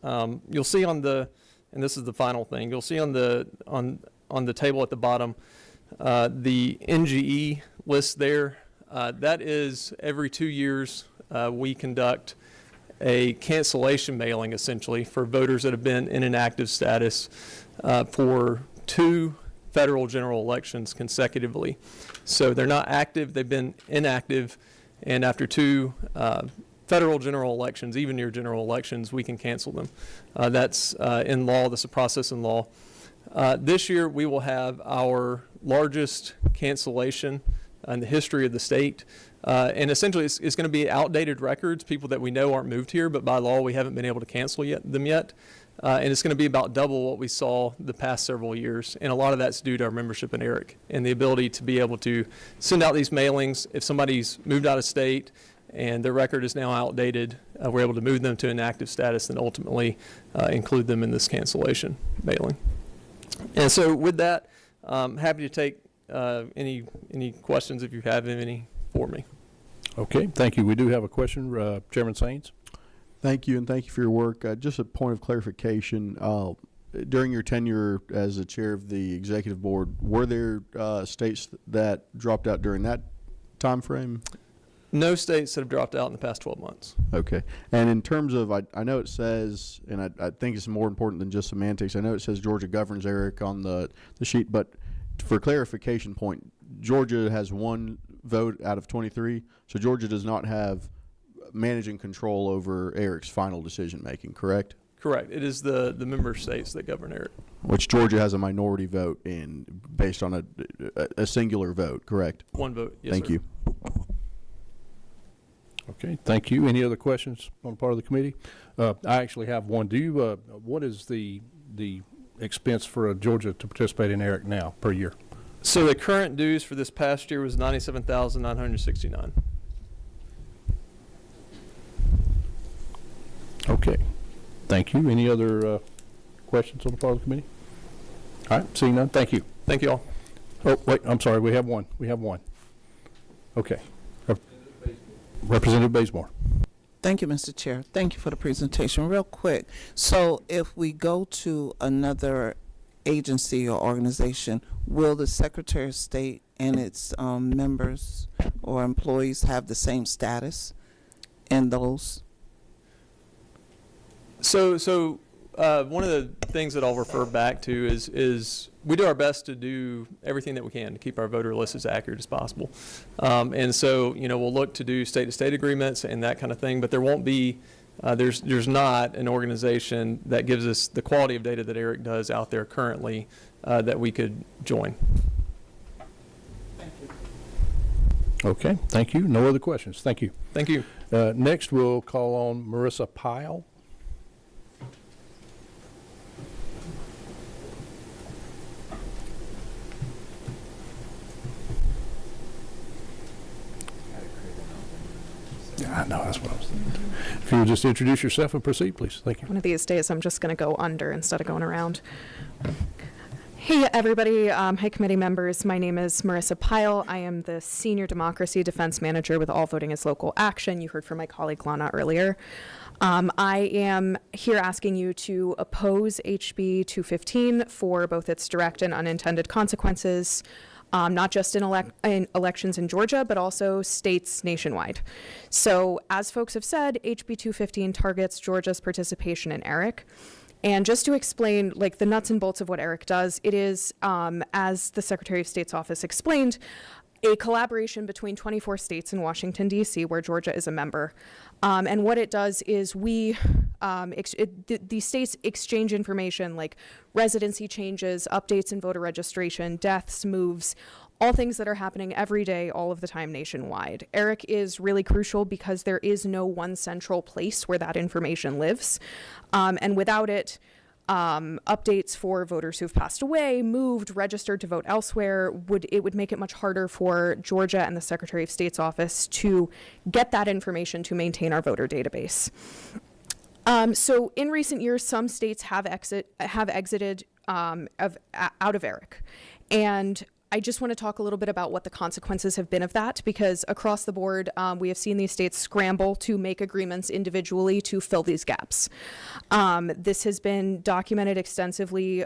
you'll see on the, and this is the final thing, you'll see on the table at the bottom the NGE list there. That is every 2 years we conduct a cancellation mailing, essentially, for voters that have been in inactive status for 2 federal general elections consecutively. So they're not active, they've been inactive, and after 2 federal general elections, even year general elections, we can cancel them. That's in law, that's a process in law. This year we will have our largest cancellation in the history of the state. And essentially it's going to be outdated records, people that we know aren't moved here, but by law we haven't been able to cancel them yet. And it's going to be about double what we saw the past several years. And a lot of that's due to our membership in ERIC and the ability to be able to send out these mailings. If somebody's moved out of state and their record is now outdated, we're able to move them to inactive status and ultimately include them in this cancellation mailing. And so with that, happy to take any questions if you have any for me. Okay, thank you. We do have a question, Chairman Saines. Thank you, and thank you for your work. Just a point of clarification. During your tenure as the chair of the executive board, were there states that dropped out during that time frame? No states that have dropped out in the past 12 months. Okay. And in terms of, I know it says, and I think it's more important than just semantics, I know it says Georgia governs ERIC on the sheet, but for clarification point, Georgia has 1 vote out of 23, so Georgia does not have managing control over ERIC's final decision making, correct? Correct. It is the member states that govern ERIC. Which Georgia has a minority vote in, based on a singular vote, correct? 1 vote, yes, Thank sir. you. Okay, thank you. Any other questions on the part of the committee? I actually have one. Do you, what is the expense for Georgia to participate in ERIC now per year? So the current dues for this past year was $97,969. Okay, thank you. Any other questions on the part of the committee? All right, seeing none, thank you. Thank you all. Oh, wait, I'm sorry, we have one. Okay. Representative Bazemore. Thank you, Mr. Chair. Thank you for the presentation. Real quick, so if we go to another agency or organization, will the Secretary of State and its members or employees have the same status in those? So one of the things that I'll refer back to is we do our best to do everything that we can to keep our voter list as accurate as possible. And so, we'll look to do state-to-state agreements and that kind of thing, but there won't be, there's not an organization that gives us the quality of data that ERIC does out there currently that we could join. Thank you. Okay, thank you. No other questions. Thank you. Thank you. Next, we'll call on Marissa Pyle. Yeah, I know, that's what I was thinking. If you would just introduce yourself and proceed, please. Thank you. One of these days, I'm just going to go under instead of going around. Hey, everybody. Hey, committee members. My name is Marissa Pyle. I am the Senior Democracy Defense Manager with All Voting is Local Action. You heard from my colleague Lana earlier. I am here asking you to oppose HB 215 for both its direct and unintended consequences, not just in elections in Georgia, but also states nationwide. So, as folks have said, HB 215 targets Georgia's participation in ERIC. And just to explain, like, the nuts and bolts of what ERIC does, it is, as the Secretary of State's office explained, a collaboration between 24 states and Washington, D.C., where Georgia is a member. And what it does is these states exchange information like residency changes, updates in voter registration, deaths, moves, all things that are happening every day, all of the time nationwide. ERIC is really crucial because there is no one central place where that information lives. And without it, updates for voters who've passed away, moved, registered to vote elsewhere, would make it much harder for Georgia and the Secretary of State's office to get that information to maintain our voter database. So in recent years, some states have exited out of ERIC. And I just want to talk a little bit about what the consequences have been of that, because across the board, we have seen these states scramble to make agreements individually to fill these gaps. This has been documented extensively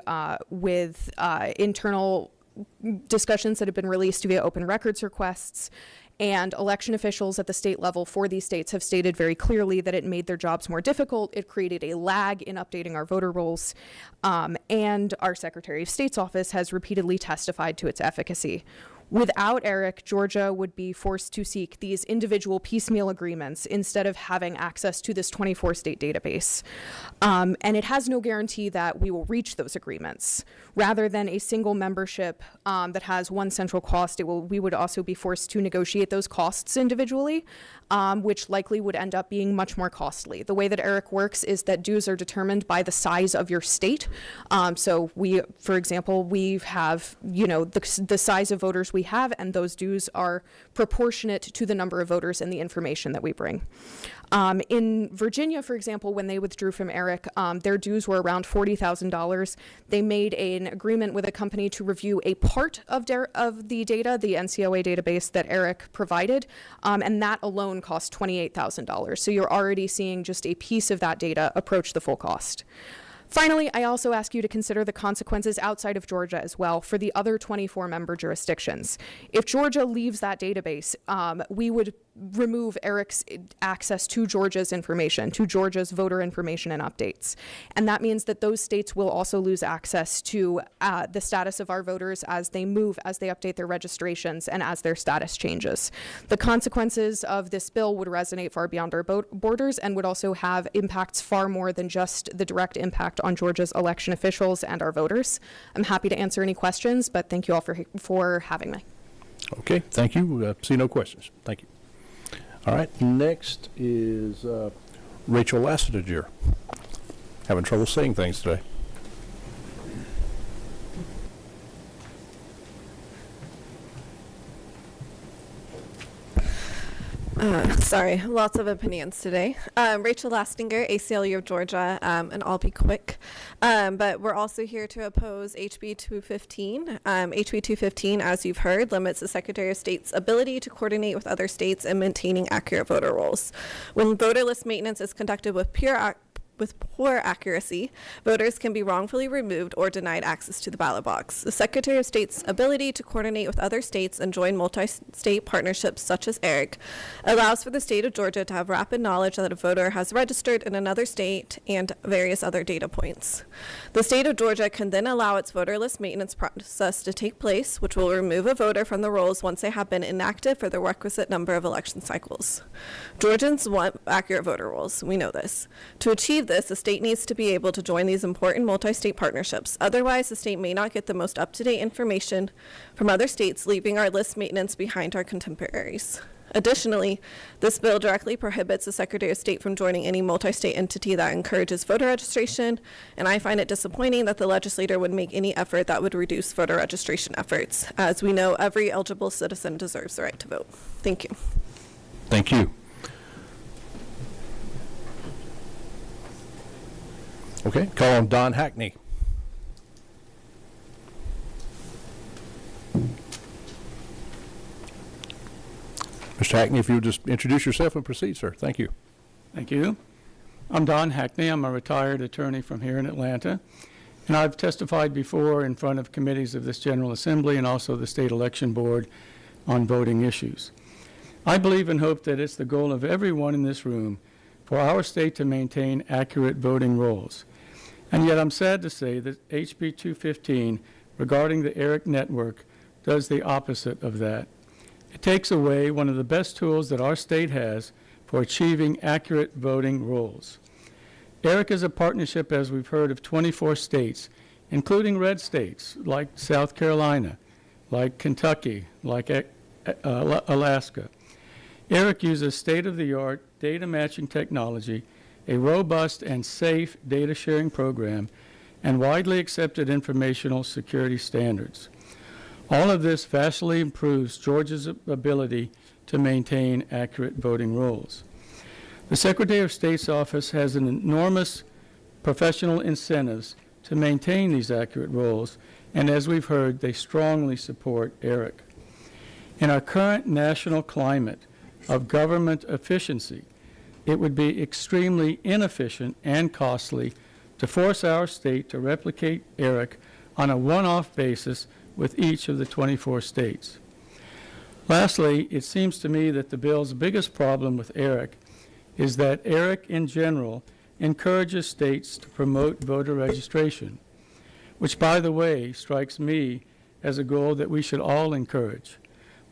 with internal discussions that have been released via open records requests. And election officials at the state level for these states have stated very clearly that it made their jobs more difficult. It created a lag in updating our voter rolls. And our Secretary of State's office has repeatedly testified to its efficacy. Without ERIC, Georgia would be forced to seek these individual piecemeal agreements instead of having access to this 24-state database. And it has no guarantee that we will reach those agreements. Rather than a single membership that has one central cost, we would also be forced to negotiate those costs individually, which likely would end up being much more costly. The way that ERIC works is that dues are determined by the size of your state. So for example, we have, the size of voters we have, and those dues are proportionate to the number of voters and the information that we bring. In Virginia, for example, when they withdrew from ERIC, their dues were around $40,000. They made an agreement with a company to review a part of the data, the NCOA database that ERIC provided, and that alone cost $28,000. So you're already seeing just a piece of that data approach the full cost. Finally, I also ask you to consider the consequences outside of Georgia as well for the other 24 member jurisdictions. If Georgia leaves that database, we would remove ERIC's access to Georgia's information, to Georgia's voter information and updates. And that means that those states will also lose access to the status of our voters as they move, as they update their registrations, and as their status changes. The consequences of this bill would resonate far beyond our borders and would also have impacts far more than just the direct impact on Georgia's election officials and our voters. I'm happy to answer any questions, but thank you all for having me. Okay, thank you. See no questions. Thank you. All right, next is Rachel Lassiter. Having trouble saying things today. Sorry, lots of opinions today. Rachel Lastinger, ACLU of Georgia, and I'll be quick. But we're also here to oppose HB 215. HB 215, as you've heard, limits the Secretary of State's ability to coordinate with other states in maintaining accurate voter rolls. When voter list maintenance is conducted with poor accuracy, voters can be wrongfully removed or denied access to the ballot box. The Secretary of State's ability to coordinate with other states and join multi-state partnerships such as ERIC allows for the state of Georgia to have rapid knowledge that a voter has registered in another state and various other data points. The state of Georgia can then allow its voter list maintenance process to take place, which will remove a voter from the rolls once they have been inactive for the requisite number of election cycles. Georgians want accurate voter rolls. We know this. To achieve this, the state needs to be able to join these important multi-state partnerships. Otherwise, the state may not get the most up-to-date information from other states, leaving our list maintenance behind our contemporaries. Additionally, this bill directly prohibits the Secretary of State from joining any multi-state entity that encourages voter registration, and I find it disappointing that the legislator would make any effort that would reduce voter registration efforts. As we know, every eligible citizen deserves the right to vote. Thank you. Thank you. Okay, call on Don Hackney. Mr. Hackney, if you'll just introduce yourself and proceed, sir. Thank you. Thank you. I'm Don Hackney. I'm a retired attorney from here in Atlanta, and I've testified before in front of committees of this General Assembly and also the State Election Board on voting issues. I believe and hope that it's the goal of everyone in this room for our state to maintain accurate voting rolls. And yet I'm sad to say that HB 215 regarding the ERIC network does the opposite of that. It takes away one of the best tools that our state has for achieving accurate voting rolls. ERIC is a partnership, as we've heard, of 24 states, including red states like South Carolina, like Kentucky, like Alaska. ERIC uses state-of-the-art data matching technology, a robust and safe data sharing program, and widely accepted informational security standards. All of this vastly improves Georgia's ability to maintain accurate voting rolls. The Secretary of State's office has an enormous professional incentives to maintain these accurate rolls, and as we've heard, they strongly support ERIC. In our current national climate of government efficiency, it would be extremely inefficient and costly to force our state to replicate ERIC on a one-off basis with each of the 24 states. Lastly, it seems to me that the bill's biggest problem with ERIC is that ERIC in general encourages states to promote voter registration, which, by the way, strikes me as a goal that we should all encourage.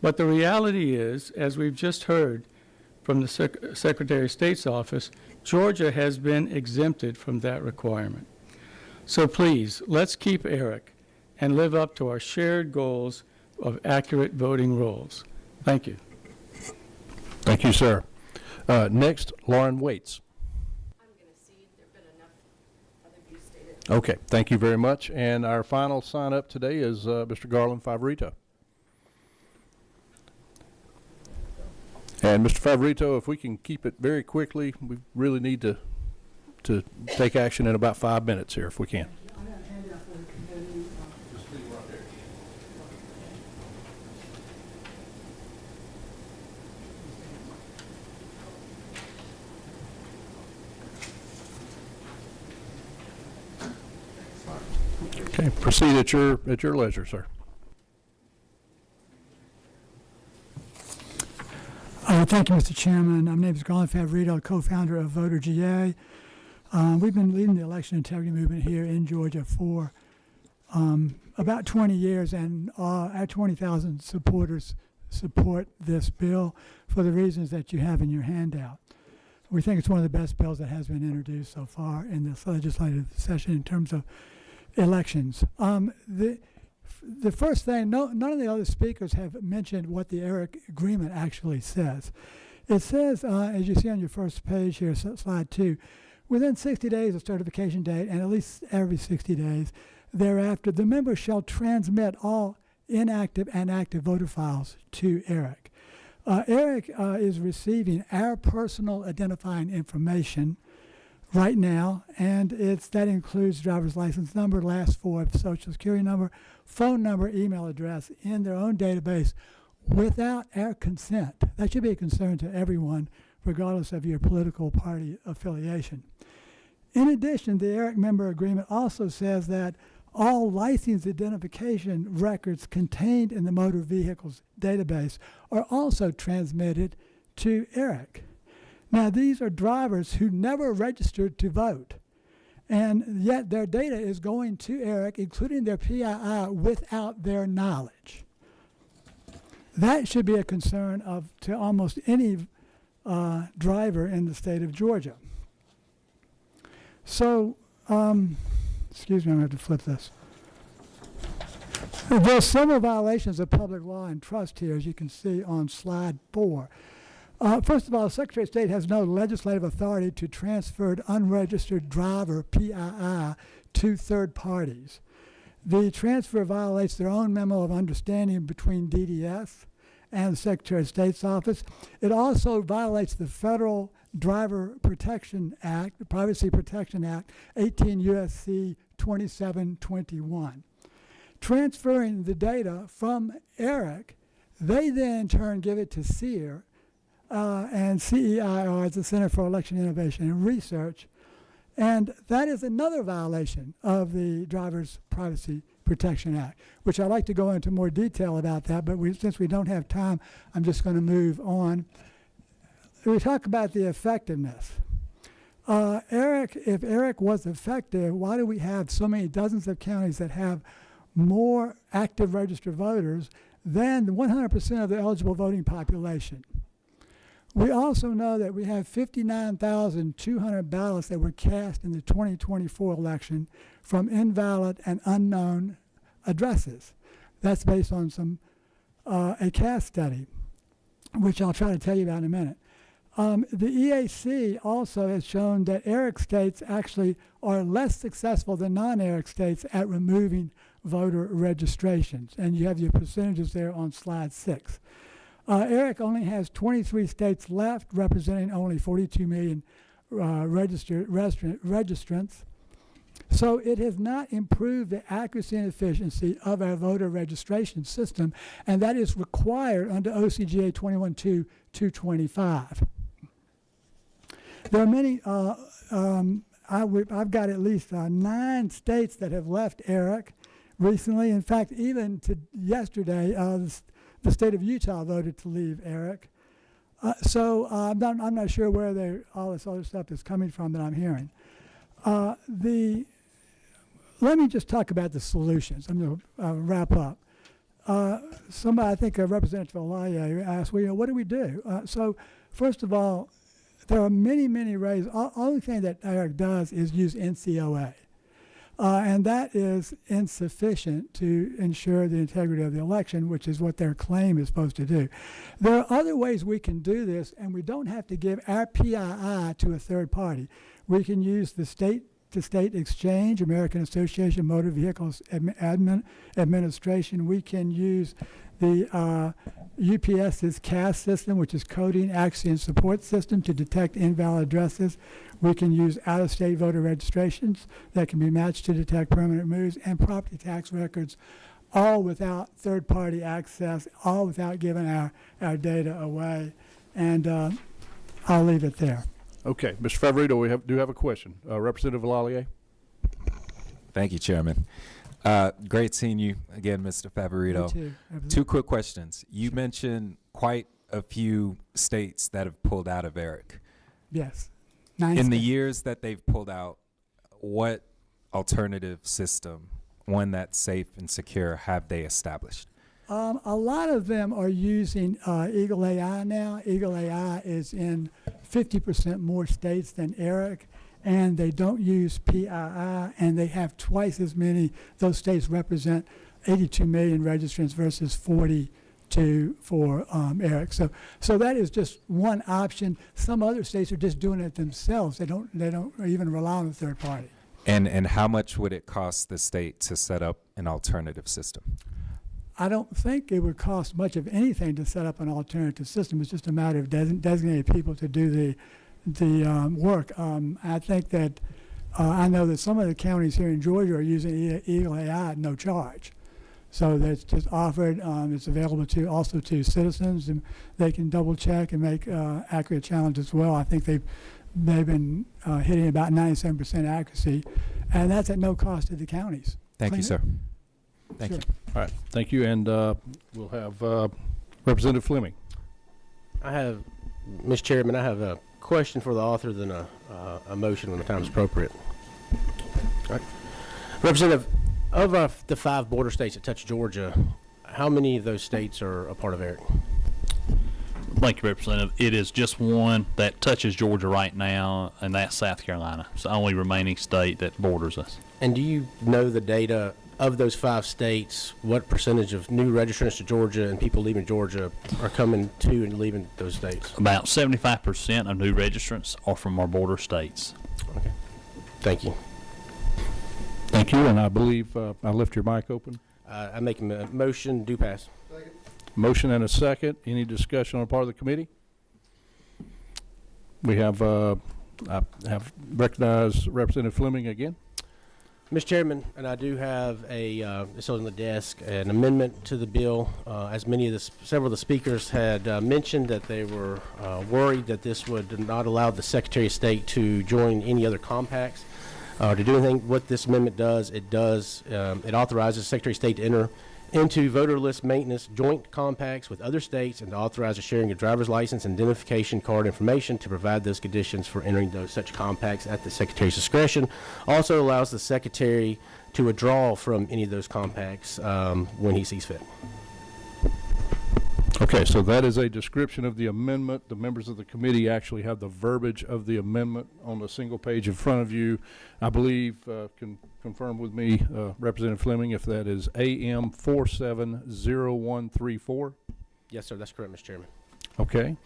But the reality is, as we've just heard from the Secretary of State's office, Georgia has been exempted from that requirement. So please, let's keep ERIC and live up to our shared goals of accurate voting rolls. Thank you. Thank you, sir. Next, Lauren Waits. I'm going to cede. There have been enough other views stated. Okay, thank you very much. And our final sign up today is Mr. Garland Favorito. And Mr. Favorito, if we can keep it very quickly, we really need to take action in about 5 minutes here, if we can. Okay, proceed at your leisure, sir. Thank you, Mr. Chairman. My name is Garland Favorito, co-founder of Voter GA. We've been leading the election integrity movement here in Georgia for about 20 years, and our 20,000 supporters support this bill for the reasons that you have in your handout. We think it's one of the best bills that has been introduced so far in this legislative session in terms of elections. The first thing, none of the other speakers have mentioned what the ERIC agreement actually says. It says, as you see on your first page here, slide 2, within 60 days of certification date, and at least every 60 days thereafter, the member shall transmit all inactive and active voter files to ERIC. ERIC is receiving our personal identifying information right now, and that includes driver's license number, last four of social security number, phone number, email address in their own database without our consent. That should be a concern to everyone, regardless of your political party affiliation. In addition, the ERIC member agreement also says that all license identification records contained in the motor vehicles database are also transmitted to ERIC. Now, these are drivers who never registered to vote, and yet their data is going to ERIC, including their PII, without their knowledge. That should be a concern to almost any driver in the state of Georgia. So, excuse me, I'm going to have to flip this. There's several violations of public law and trust here, as you can see on slide 4. First of all, the Secretary of State has no legislative authority to transfer unregistered driver PII to third parties. The transfer violates their own memo of understanding between DDS and the Secretary of State's office. It also violates the Federal Driver Protection Act, the Privacy Protection Act, 18 U.S.C. 2721. Transferring the data from ERIC, they then in turn give it to CEIR, and CEIR is the Center for Election Innovation and Research, and that is another violation of the Driver's Privacy Protection Act, which I'd like to go into more detail about that, but since we don't have time, I'm just going to move on. We talk about the effectiveness. If ERIC was effective, why do we have so many dozens of counties that have more active registered voters than 100% of the eligible voting population? We also know that we have 59,200 ballots that were cast in the 2024 election from invalid and unknown addresses. That's based on a cast study, which I'll try to tell you about in a minute. The EAC also has shown that ERIC states actually are less successful than non-ERIC states at removing voter registrations, and you have your percentages there on slide 6. ERIC only has 23 states left, representing only 42 million registrants. So it has not improved the accuracy and efficiency of our voter registration system, and that is required under OCGA 21.2.225. There are many, I've got at least 9 states that have left ERIC recently. In fact, even to yesterday, the state of Utah voted to leave ERIC. So I'm not sure where all this other stuff is coming from that I'm hearing. Let me just talk about the solutions. I'm going to wrap up. Somebody, I think Representative Olaye asked, well, what do we do? So first of all, there are many, many ways. Only thing that ERIC does is use NCOA. And that is insufficient to ensure the integrity of the election, which is what their claim is supposed to do. There are other ways we can do this, and we don't have to give our PII to a third party. We can use the state-to-state exchange, American Association of Motor Vehicles Administration. We can use the UPS's CAS system, which is Coding, Accuracy, and Support System, to detect invalid addresses. We can use out-of-state voter registrations that can be matched to detect permanent moves, and property tax records, all without third-party access, all without giving our data away. And I'll leave it there. Okay, Mr. Favorito, we do have a question. Representative Lallier. Thank you, Chairman. Great seeing you again, Mr. Favorito. You too. 2 quick questions. You mentioned quite a few states that have pulled out of ERIC. Yes. 9 In the states. years that they've pulled out, what alternative system, one that's safe and secure, have they established? A lot of them are using Eagle AI now. Eagle AI is in 50% more states than ERIC, and they don't use PII, and they have twice as many. Those states represent 82 million registrants versus 42 for ERIC. So that is just one option. Some other states are just doing it themselves. They don't even rely on a third party. And how much would it cost the state to set up an alternative system? I don't think it would cost much of anything to set up an alternative system. It's just a matter of designating people to do the work. I think that I know that some of the counties here in Georgia are using Eagle AI at no charge. So that's just offered. It's available also to citizens, and they can double check and make accurate challenges as well. I think they've been hitting about 97% accuracy, and that's at no cost to the counties. Thank you, sir. Thank you. All right, thank you, and we'll have Representative Fleming. Mr. Chairman, I have a question for the author, then a motion when the time is appropriate. All right. Representative, of the 5 border states that touch Georgia, how many of those states are a part of ERIC? Thank you, Representative. It is just one that touches Georgia right now, and that's South Carolina. It's the only remaining state that borders us. And do you know the data of those 5 states, what percentage of new registrants to Georgia and people leaving Georgia are coming to and leaving those states? About 75% of new registrants are from our border states. Okay. Thank you. Thank you, and I believe I left your mic open. I make a motion, do pass. Motion and a second. Any discussion on the part of the committee? We have, I have recognized Representative Fleming again. Mr. Chairman, and I do have this on the desk, an amendment to the bill. As several of the speakers had mentioned that they were worried that this would not allow the Secretary of State to join any other compacts. To do anything, what this amendment does, it authorizes the Secretary of State to enter into voter list maintenance joint compacts with other states and to authorize the sharing of driver's license and identification card information to provide those conditions for entering such compacts at the Secretary's discretion. Also allows the Secretary to withdraw from any of those compacts when he sees fit. Okay, so that is a description of the amendment. The members of the committee actually have the verbiage of the amendment on a single page in front of you. I believe, can confirm with me, Representative Fleming, if that is AM 470134. Yes, sir, that's correct, Mr. Chairman. Okay.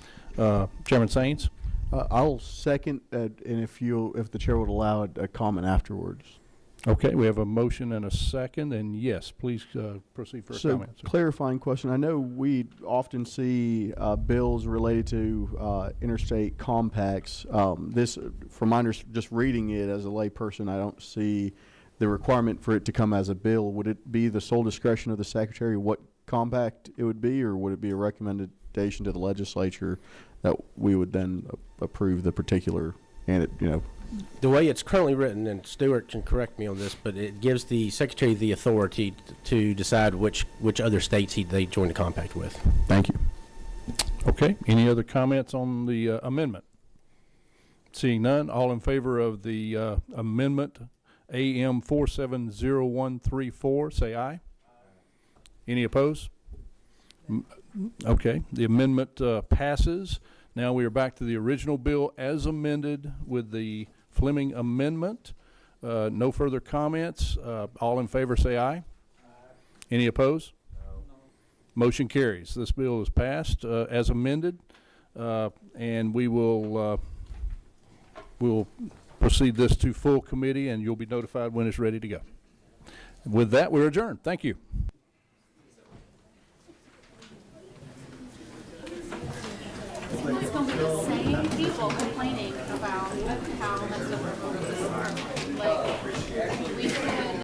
Chairman Saines? I'll second, and if the chair would allow a comment afterwards. Okay, we have a motion and a second, and yes, please proceed for a comment. So, clarifying question. I know we often see bills related to interstate compacts. This, from my just reading it as a layperson, I don't see the requirement for it to come as a bill. Would it be the sole discretion of the Secretary what compact it would be, or would it be a recommendation to the legislature that we would then approve the particular, and The way it's currently written, and Stuart can correct me on this, but it gives the Secretary the authority to decide which other states they join the compact with. Thank you. Okay, any other comments on the amendment? Seeing none, all in favor of the amendment AM 470134, say aye. Any opposed? Okay, the amendment passes. Now we are back to the original bill as amended with the Fleming amendment. No further comments. All in favor say aye. Any opposed? No. Motion carries. This bill is passed as amended, and we will proceed this to full committee, and you'll be notified when it's ready to go. With that, we're adjourned. Thank you. It's going to be the same people complaining about how that's